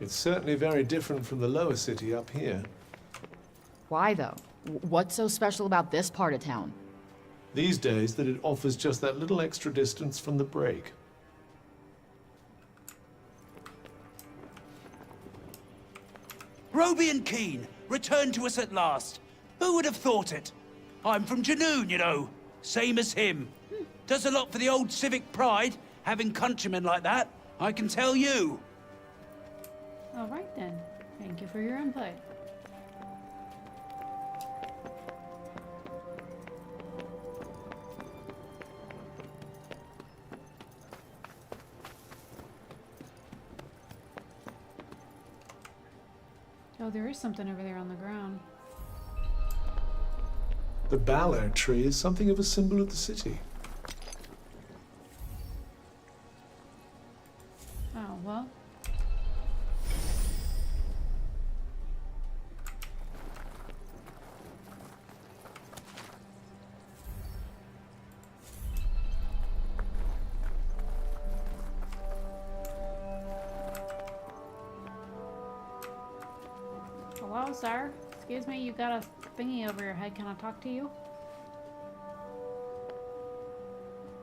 It's certainly very different from the lower city up here. Why, though? What's so special about this part of town? These days, that it offers just that little extra distance from the break. Roby and Keen, returned to us at last. Who would have thought it? I'm from Janoon, you know. Same as him. Does a lot for the old civic pride, having countrymen like that, I can tell you. All right then. Thank you for your input. Oh, there is something over there on the ground. The ballard tree is something of a symbol of the city. Oh, well. Hello, sir. Excuse me, you got a thingy over your head. Can I talk to you?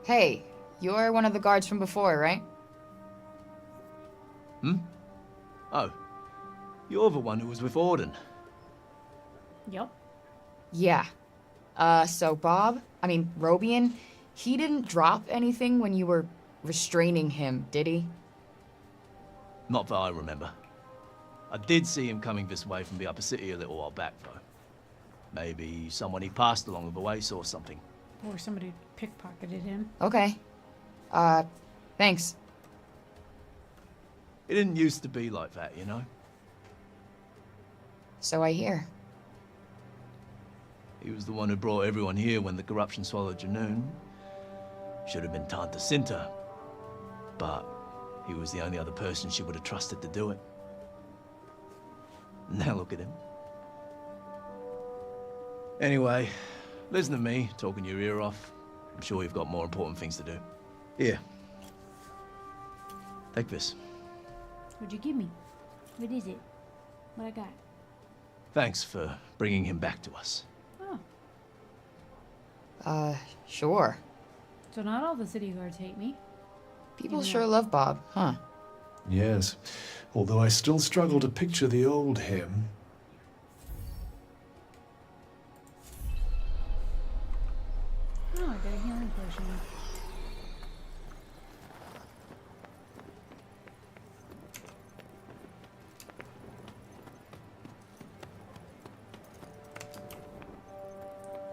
Hey, You're one of the guards from before, right? Hmm? Oh. You're the one who was with Auden. Yep. Yeah. So Robian, he didn't drop anything when you were restraining him, did he? Not that I remember. I did see him coming this way from the upper city a little while back, though. Maybe someone he passed along the way saw something. Or somebody pickpocketed him. Okay. Thanks. It didn't used to be like that, you know? So I hear. He was the one who brought everyone here when the corruption swallowed Junoon. Should have been Tanta Cinta. But he was the only other person she would have trusted to do it. Now look at him. Anyway, listen to me talking your ear off. I'm sure you've got more important things to do. Here. Take this. What'd you give me? What is it? What I got? Thanks for bringing him back to us. Oh. Sure. So not all the city guards hate me. People sure love Bob, huh? Yes, although I still struggle to picture the old him. Oh, I got a healing potion.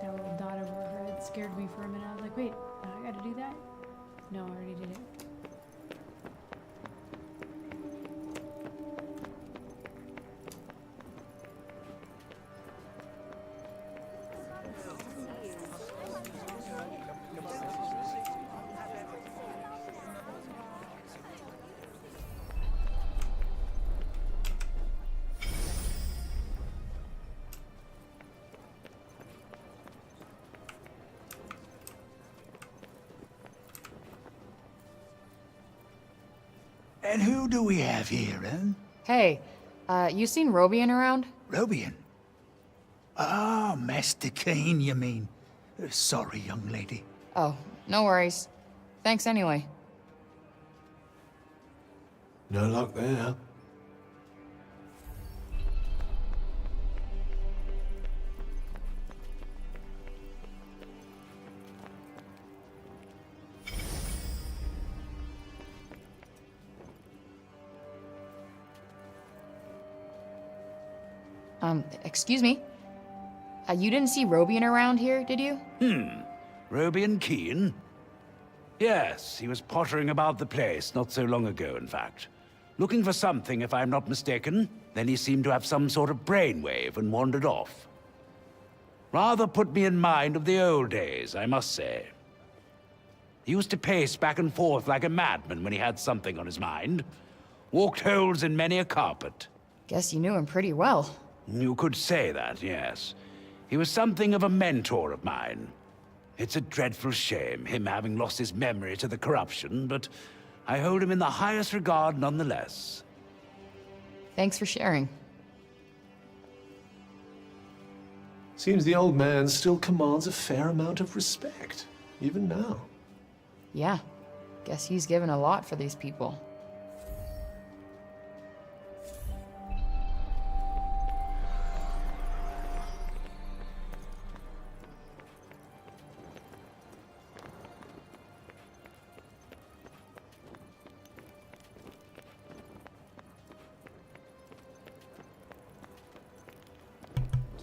That little dot over her head scared me for a minute. I was like, wait, now I gotta do that? No, I already did it. And who do we have here, eh? Hey, you seen Robian around? Robian? Ah, Master Kane, you mean. Sorry, young lady. Oh, no worries. Thanks anyway. No luck there. Excuse me? You didn't see Robian around here, did you? Robian Keane? Yes, he was pottering about the place not so long ago, in fact. Looking for something, if I'm not mistaken. Then he seemed to have some sort of brainwave and wandered off. Rather put me in mind of the old days, I must say. He used to pace back and forth like a madman when he had something on his mind. Walked holes in many a carpet. Guess you knew him pretty well. You could say that, yes. He was something of a mentor of mine. It's a dreadful shame, him having lost his memory to the corruption, but I hold him in the highest regard nonetheless. Thanks for sharing. Seems the old man still commands a fair amount of respect, even now. Yeah, guess he's given a lot for these people.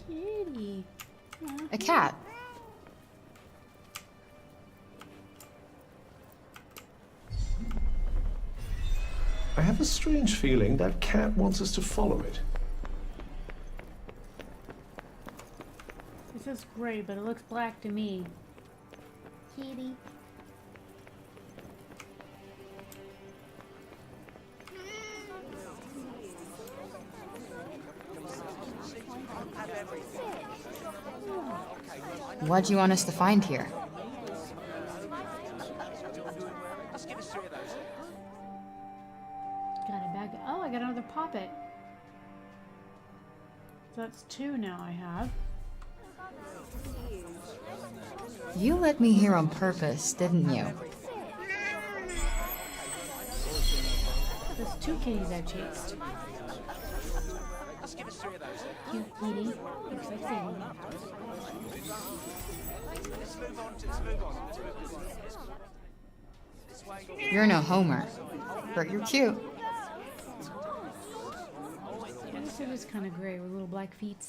Kitty. A cat. I have a strange feeling that cat wants us to follow it. It says gray, but it looks black to me. Kitty. What do you want us to find here? Got a bag. Oh, I got another poppet. So that's 2 now I have. You let me here on purpose, didn't you? Those two kitties I chased. Let's give us 3 of those then. Cute kitty. Looks like Sadie. Let's move on. This way. You're no Homer, but you're cute. This is kind of gray with little black feet.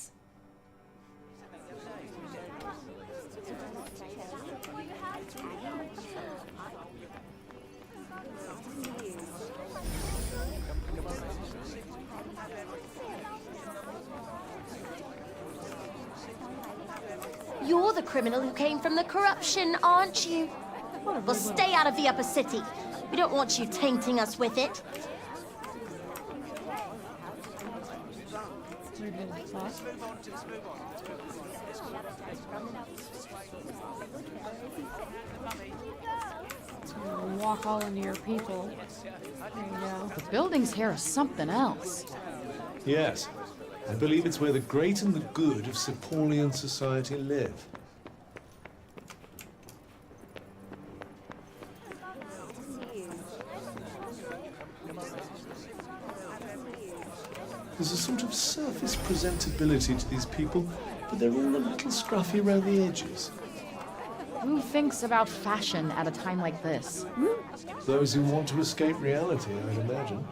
You're the criminal who came from the corruption, aren't you? Well, stay out of the upper city. We don't want you tainting us with it. Walk all into your people. There you go. The buildings here are something else. Yes, I believe it's where the great and the good of Sepolian society live. There's a sort of surface presentability to these people, but they're all a little scruffy around the edges. Who thinks about fashion at a time like this? Those who want to escape reality, I'd imagine.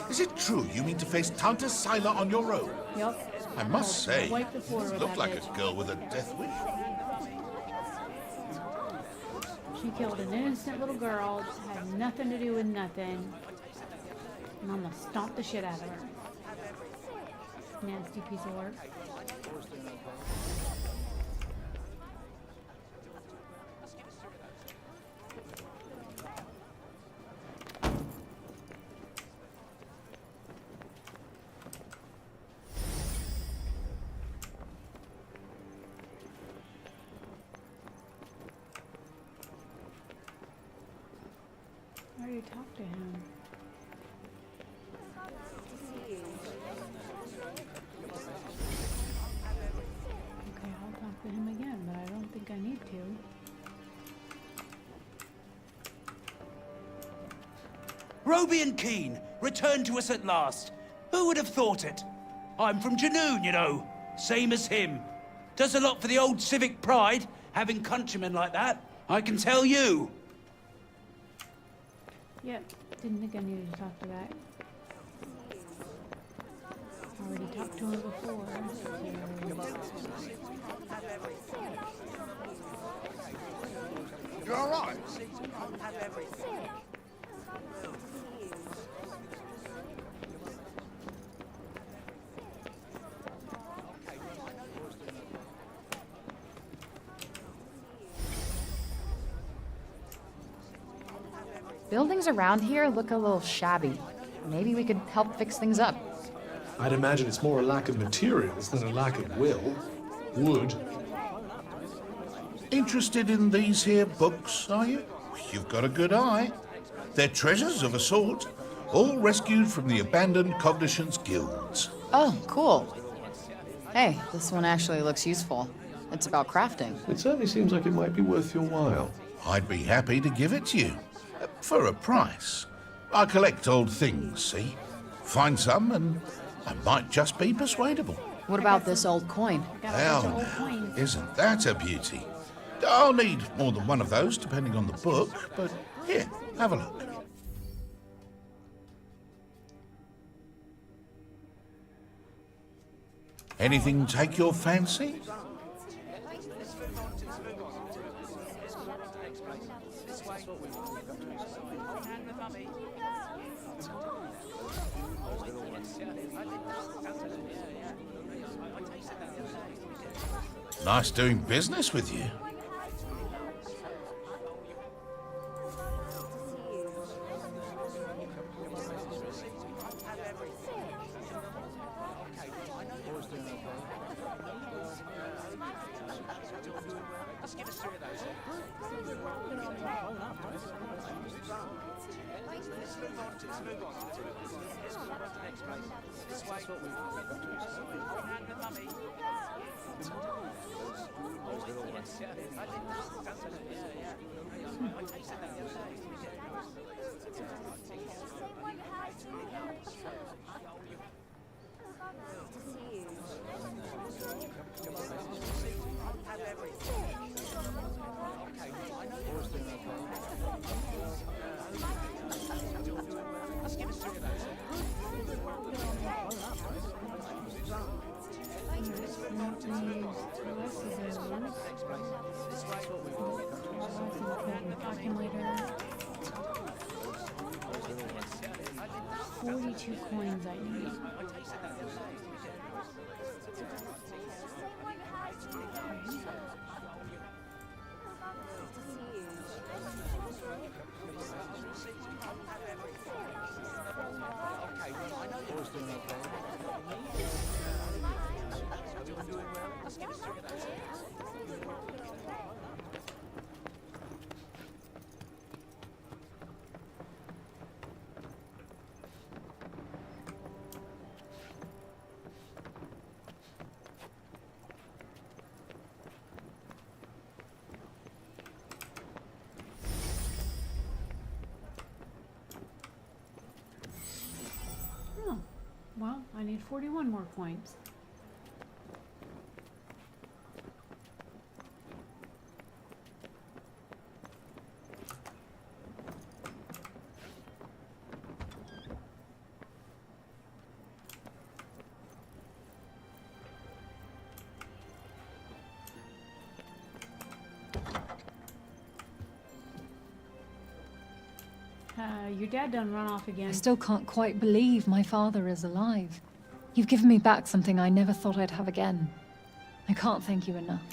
Is it true you mean to face Tanta Sila on your own? Yep. I must say, Wipe the floor you with look that like bitch. a girl with a death wish. She killed an innocent little girl, had nothing to do with nothing. And I'm gonna stomp the shit out of her. Nasty piece of work. I already talked to him. Okay, I'll talk to him again, but I don't think I need to. Roby and Keene, returned to us at last. Who would have thought it? I'm from Janoon, you know. Same as him. Does a lot for the old civic pride, having countrymen like that, I can tell you. Yep, didn't think I needed to talk to that. Already talked to him before, You're all right. Buildings around here look a little shabby. Maybe we could help fix things up. I'd imagine it's more a lack of materials than a lack of will. Wood. Interested in these here books, are you? You've got a good eye. They're treasures of a sort, all rescued from the abandoned Cognition's guilds. Oh, cool. Hey, this one actually looks useful. It's about crafting. It certainly seems like it might be worth your while. I'd be happy to give it to you. For a price. I collect old things, see? Find some and I might just be persuadable. What about this old coin? Well, now, isn't that a beauty? I'll need more than one of those, depending on the book, but here, have a look. Anything take your fancy? Nice doing business with you. 42 coins I need. Oh, well, I need 41 more coins. Your dad done run off again. I still can't quite believe my father is alive. You've given me back something I never thought I'd have again. I can't thank you enough.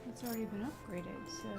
It's already been upgraded, so...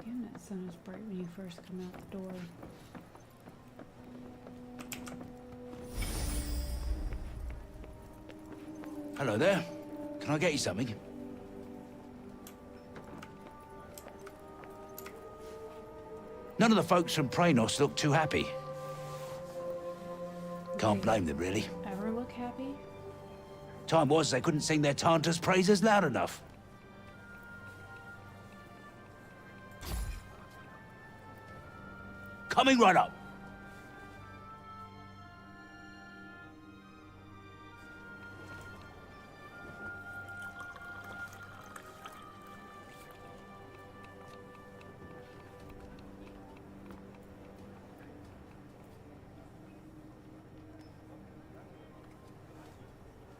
Damn, that sun is bright when you first come out the door. Hello there. Can I get you something? None of the folks from Praenos look too happy. Can't blame them, really. Ever look happy? Time was they couldn't sing their Tanta's praises loud enough. Coming right up.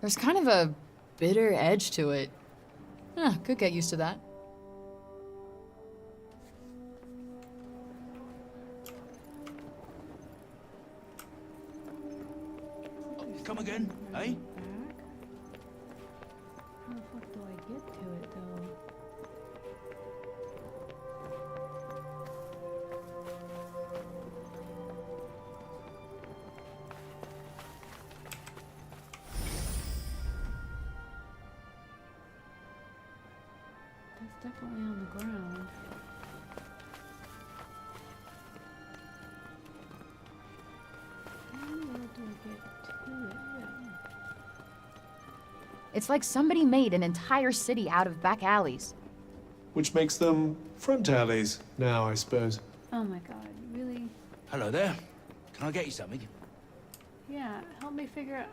There's kind of a bitter edge to it. Could get used to that. Come again, eh? How the fuck do I get to it, though? That's definitely on the ground. How in the world do I get to it? It's like somebody made an entire city out of back alleys. Which makes them front alleys now, I suppose. Oh my god, really? Hello there. Can I get you something? Yeah, help me figure out.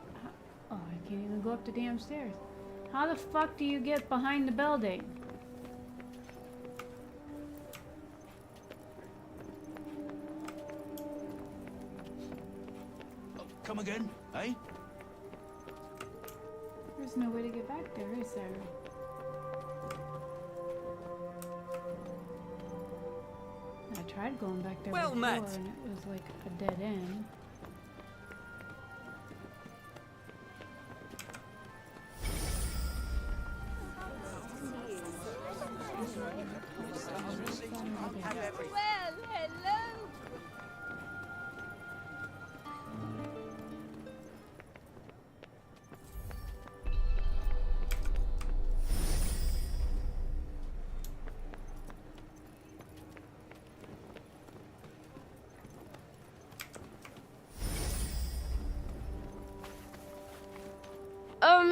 Oh, I can't even go up the damn stairs. How the fuck do you get behind the building? Come again, eh? There's no way to get back there, is there? I tried going back there before, and it was like a dead end. Well, hello.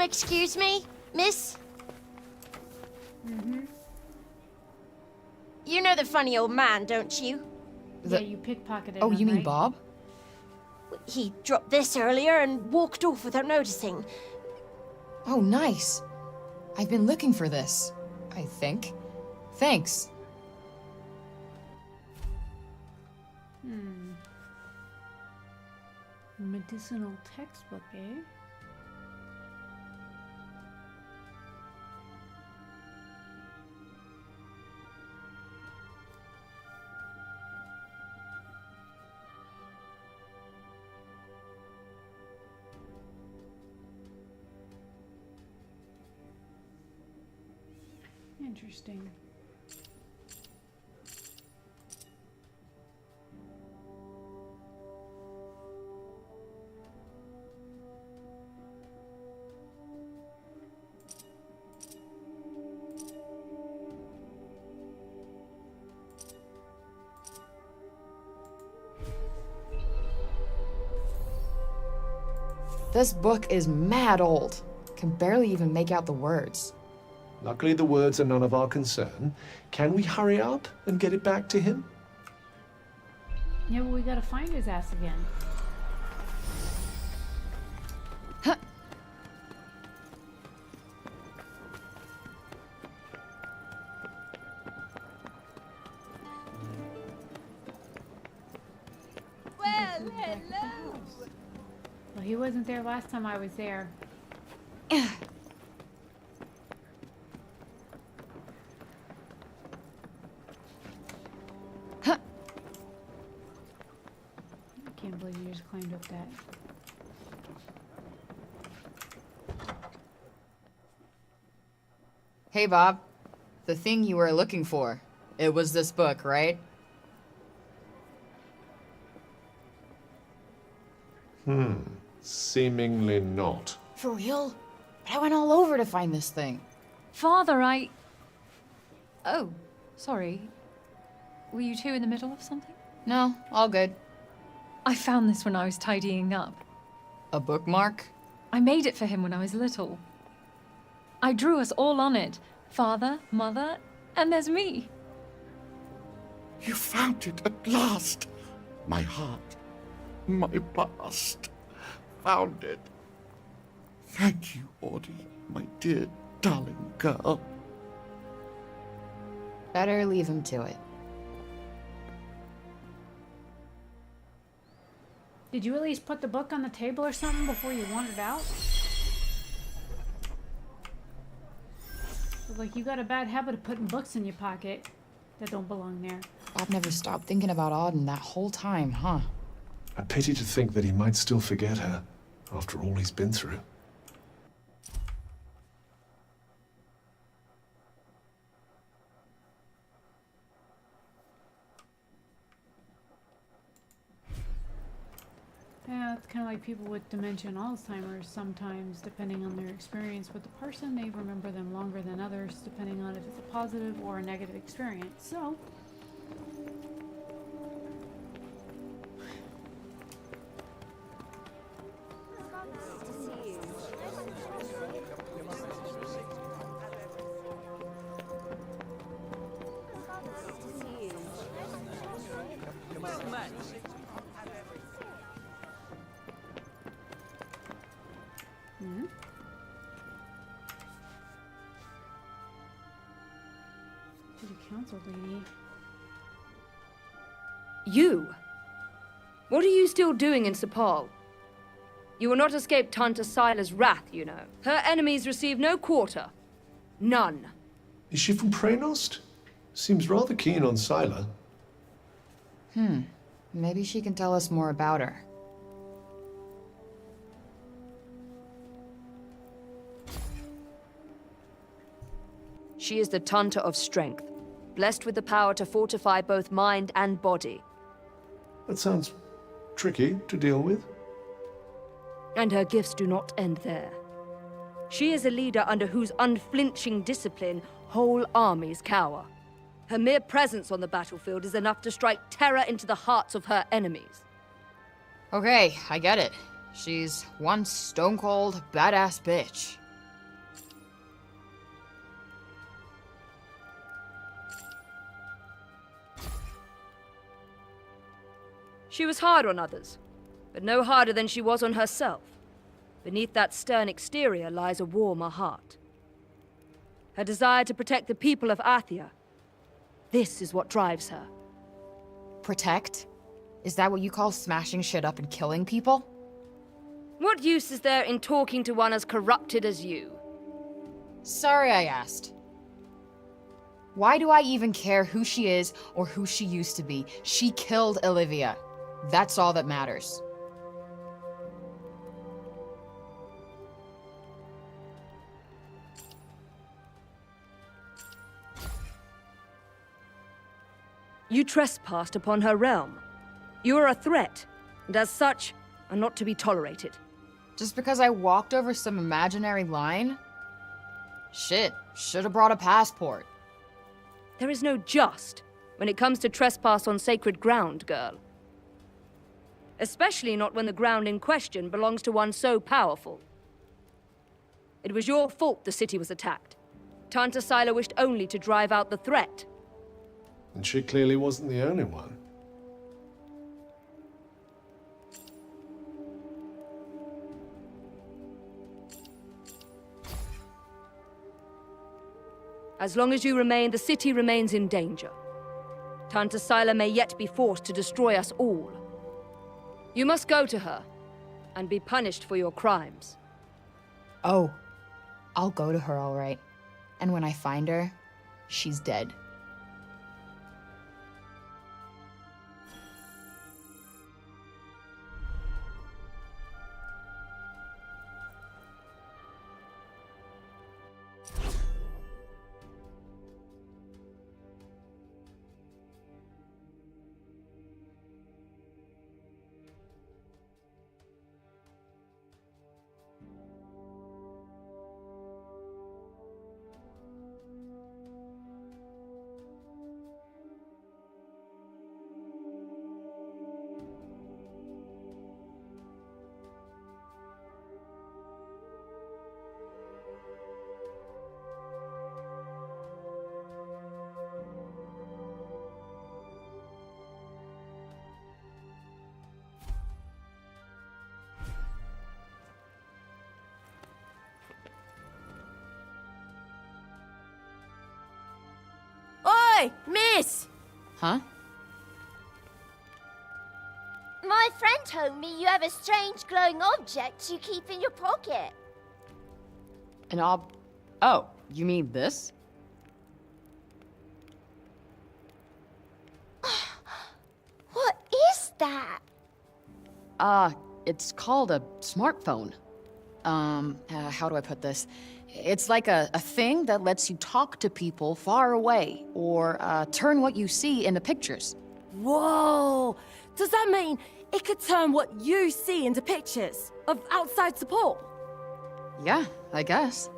Excuse me, miss? Mm-hmm. You know the funny old man, don't you? Yeah, you pickpocketed Oh, him, you mean right? Bob? He dropped this earlier and walked off without noticing. Oh, nice. I've been looking for this, I think. Thanks. Medicinal textbook, eh? Interesting. This book is mad old. Can barely even make out the words. Luckily, the words are none of our concern. Can we hurry up and get it back to him? Yeah, but we gotta find his ass again. Well, hello. Well, he wasn't there last time I was there. I can't believe you just climbed up that. Hey, Bob. The thing you were looking for. It was this book, right? Seemingly not. For real? But I went all over to find this thing. Father, Oh, sorry. Were you two in the middle of something? No, all good. I found this when I was tidying up. A bookmark? I made it for him when I was little. I drew us all on it. Father, Mother, and there's me. You found it at last. My heart, my past, found it. Thank you, Audie, my dear, darling girl. Better leave him to it. Did you at least put the book on the table or something before you wandered out? Like, you got a bad habit of putting books in your pocket that don't belong there. Bob never stopped thinking about Auden that whole time, huh? A pity to think that he might still forget her after all he's been through. Yeah, it's kind of like people with dementia and Alzheimer's. Sometimes, depending on their experience with the person, they remember them longer than others, depending on if it's a positive or a negative experience. So, That's a lady. You? What are you still doing in Sepal? You will not escape Tanta Sila's wrath, you know. Her enemies receive no quarter. None. Is she from Praenost? Seems rather keen on Sila. Maybe she can tell us more about her. She is the Tanta of Strength, blessed with the power to fortify both mind and body. That sounds tricky to deal with. And her gifts do not end there. She is a leader under whose unflinching discipline whole armies cower. Her mere presence on the battlefield is enough to strike terror into the hearts of her enemies. Okay, I get it. She's one stone-cold, badass bitch. She was hard on others, but no harder than she was on herself. Beneath that stern exterior lies a warmer heart. Her desire to protect the people of Athia. This is what drives her. Protect? Is that what you call smashing shit up and killing people? What use is there in talking to one as corrupted as you? Sorry I asked. Why do I even care who she is or who she used to be? She killed Olivia. That's all that matters. You trespassed upon her realm. You are a threat, and as such, are not to be tolerated. Just because I walked over some imaginary line? Shit, should have brought a passport. There is no just when it comes to trespass on sacred ground, girl. Especially not when the ground in question belongs to one so powerful. It was your fault the city was attacked. Tanta Sila wished only to drive out the threat. And she clearly wasn't the only one. As long as you remain, the city remains in danger. Tanta Sila may yet be forced to destroy us all. You must go to her, and be punished for your crimes. Oh, I'll go to her all right. And when I find her, she's dead. Oi, miss! Huh? My friend told me you have a strange glowing object you keep in your pocket. Oh, you mean this? What is that? It's called a smartphone. How do I put this? It's like a thing that lets you talk to people far away, or turn what you see into pictures. Whoa! Does that mean it could turn what you see into pictures of outside support? Yeah, I guess.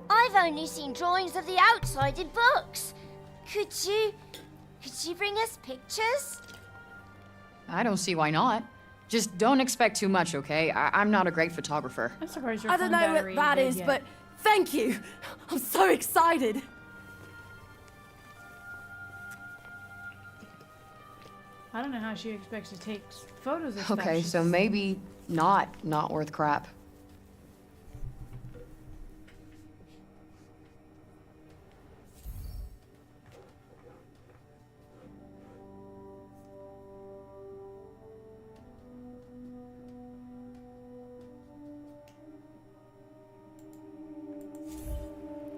I've only seen drawings of the outside in books. Could you bring us pictures? I don't see why not. Just don't expect too much, okay? I'm not a great photographer. I'm surprised your I don't phone know what battery that dead is, yet. but thank you. I'm so excited. I don't know how she expects to take photos of stuff. Okay, She's- so maybe not worth crap.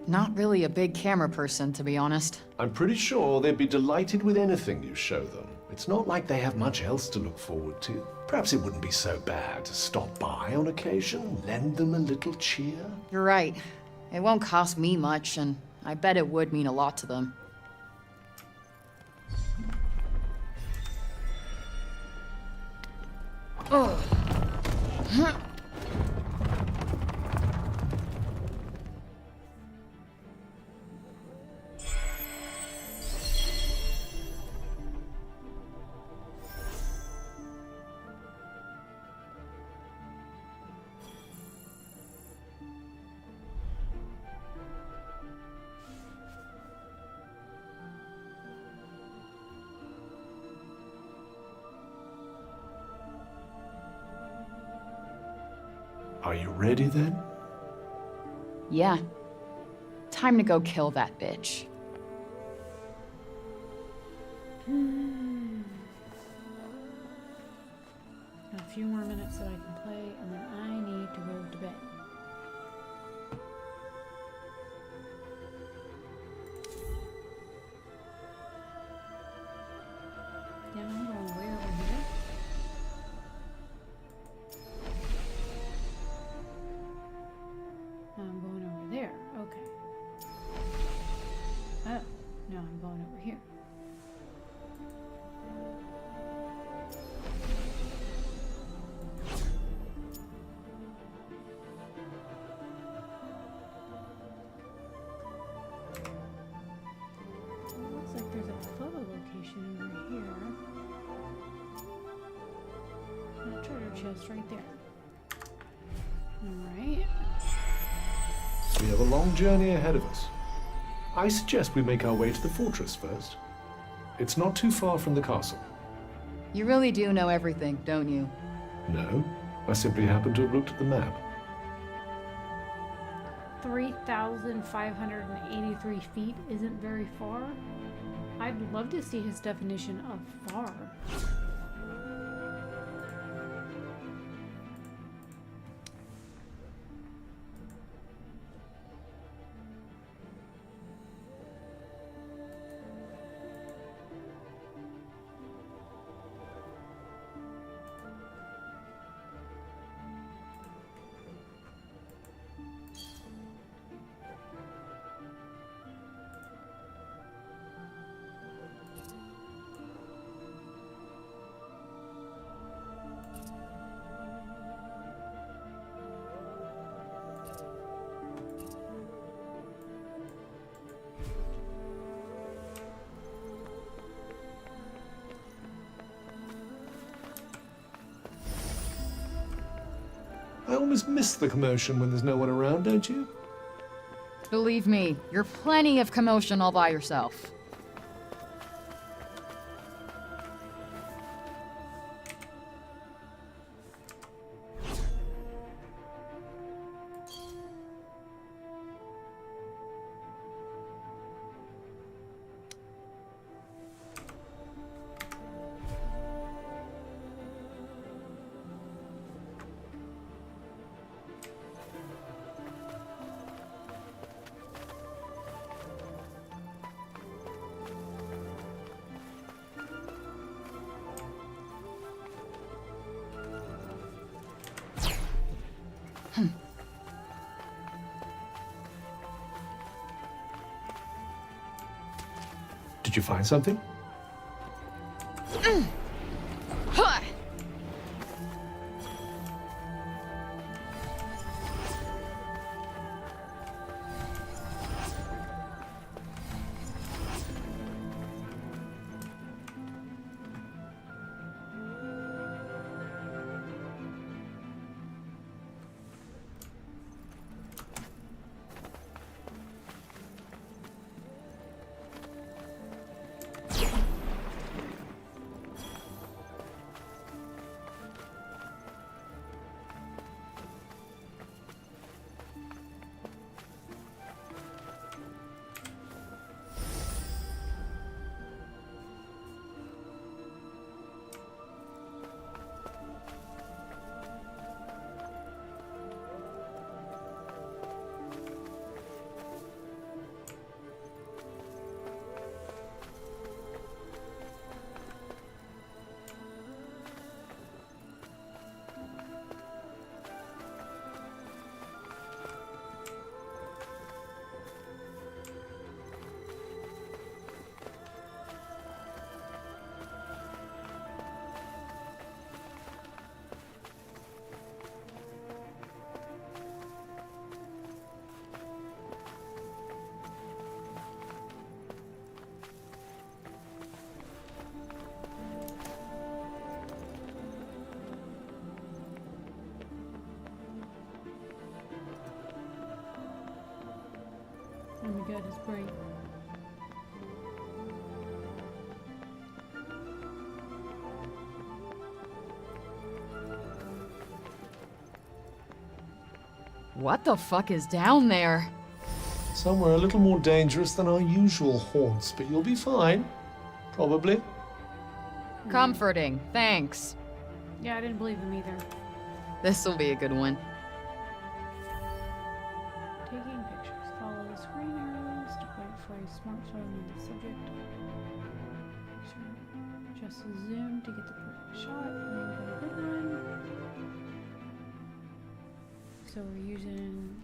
Not really a big camera person, to be honest. I'm pretty sure they'd be delighted with anything you show them. It's not like they have much else to look forward to. Perhaps it wouldn't be so bad to stop by on occasion, lend them a little cheer. You're right. It won't cost me much, and I bet it would mean a lot to them. Oh. Are you ready then? Yeah. Time to go kill that bitch. A few more minutes that I can play, and then I need to go to bed. Then I'm going way over here. I'm going over there. Okay. Oh, no, I'm going over here. Looks like there's a photo location over here. And a treasure chest right there. Alright. We have a long journey ahead of us. I suggest we make our way to the fortress first. It's not too far from the castle. You really do know everything, don't you? No, I simply happen to have looked at the map. 3,583 feet isn't very far. I'd love to see his definition of far. I almost miss the commotion when there's no one around, don't you? Believe me, you're plenty of commotion all by yourself. Did you find something? this break. What the fuck is down there? Somewhere a little more dangerous than our usual haunts, but you'll be fine. Probably. Comforting, thanks. Yeah, I didn't believe him either. This'll be a good one. Taking pictures. Follow the screen arrows to point for a smartphone on the subject. Picture. Just zoom to get the perfect shot and then get a good one. So we're using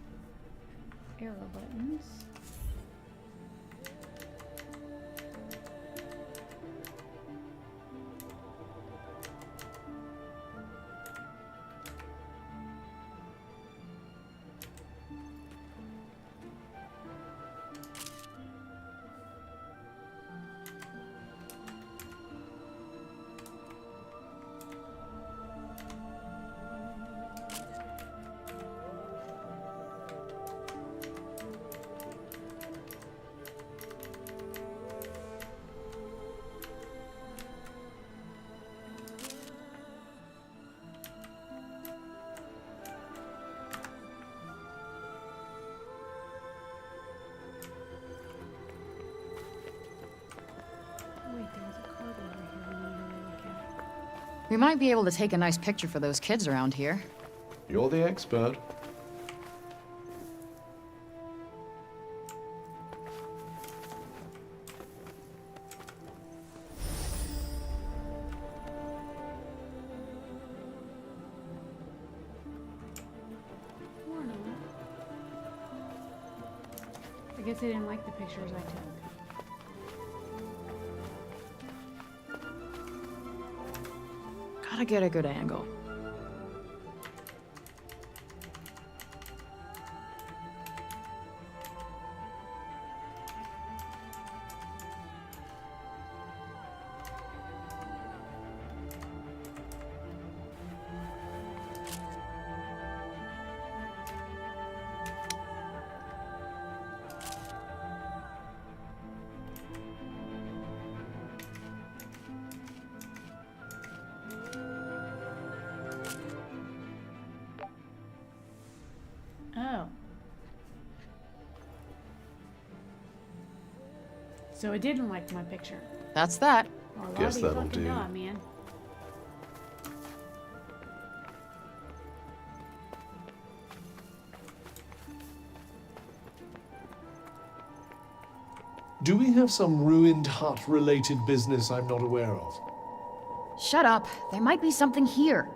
arrow buttons. We might be able to take a nice picture for those kids around here. You're the expert. Or not. I guess they didn't like the pictures I took. Gotta get a good angle. Oh. So it didn't like my picture. That's that. Well, Guess la-di that'll fucking do. da, man. Do we have some ruined hut-related business I'm not aware of? Shut up. There might be something here.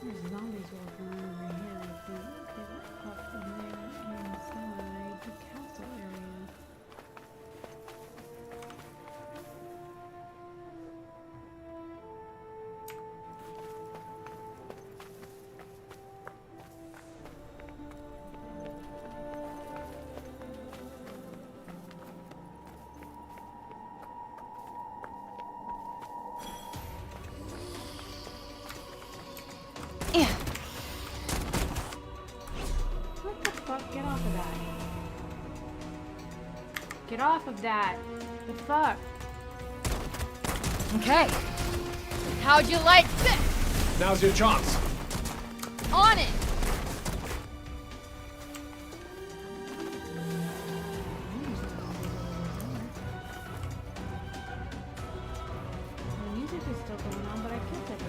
There's zombies walking around over here. I think they were up in there inside the castle area. What the fuck? Get off of that. Get off of that. The fuck? Okay. How'd you like this? Now's your chance. On it! The music is still going on, but I can't take it.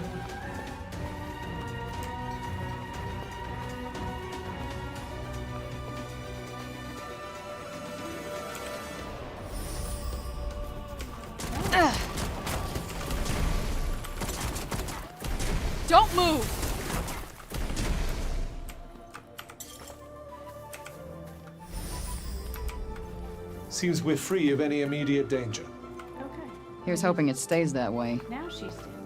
Don't move! Seems we're free of any immediate danger. Okay. Here's hoping it stays that way. Now she's standing.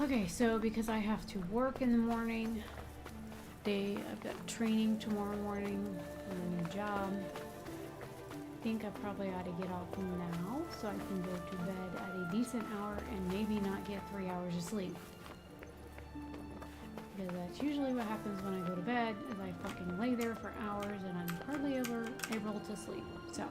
Okay, so because I have to work in the morning, I've got training tomorrow morning for a new job. I think I probably ought to get off now so I can go to bed at a decent hour and maybe not get 3 hours of sleep. Because that's usually what happens when I go to bed, is I fucking lay there for hours and I'm hardly ever able to sleep. So.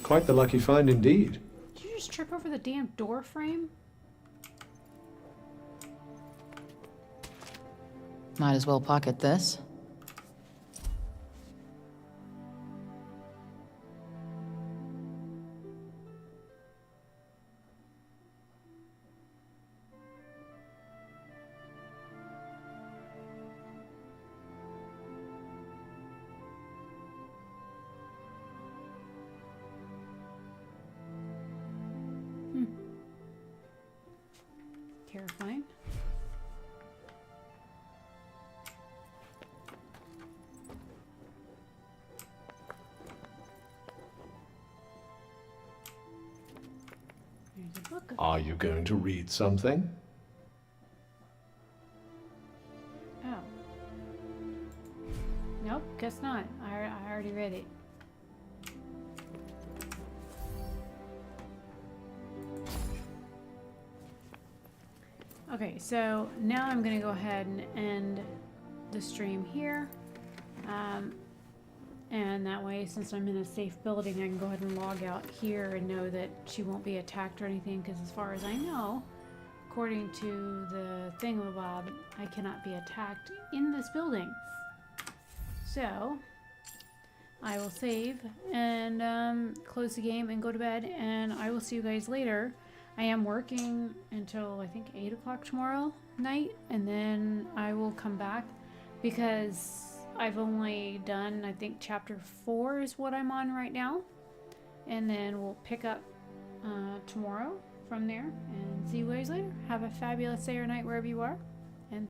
Quite the lucky find indeed. Did you just trip over the damn door frame? Might as well pocket this. Terrifying. There's a book. Are you going to read something? Oh. Nope, guess not. I already read it. Okay, so now I'm going to go ahead and end the stream here. And that way, since I'm in a safe building, I can go ahead and log out here and know that she won't be attacked or anything, because as far as I know, according to the thingamabob, I cannot be attacked in this building. So, I will save and close the game and go to bed, and I will see you guys later. I am working until I think 8 o'clock tomorrow night, and then I will come back because I've only done, I think chapter 4 is what I'm on right now, and then we'll pick up tomorrow from there and see you guys later. Have a fabulous day or night wherever you are.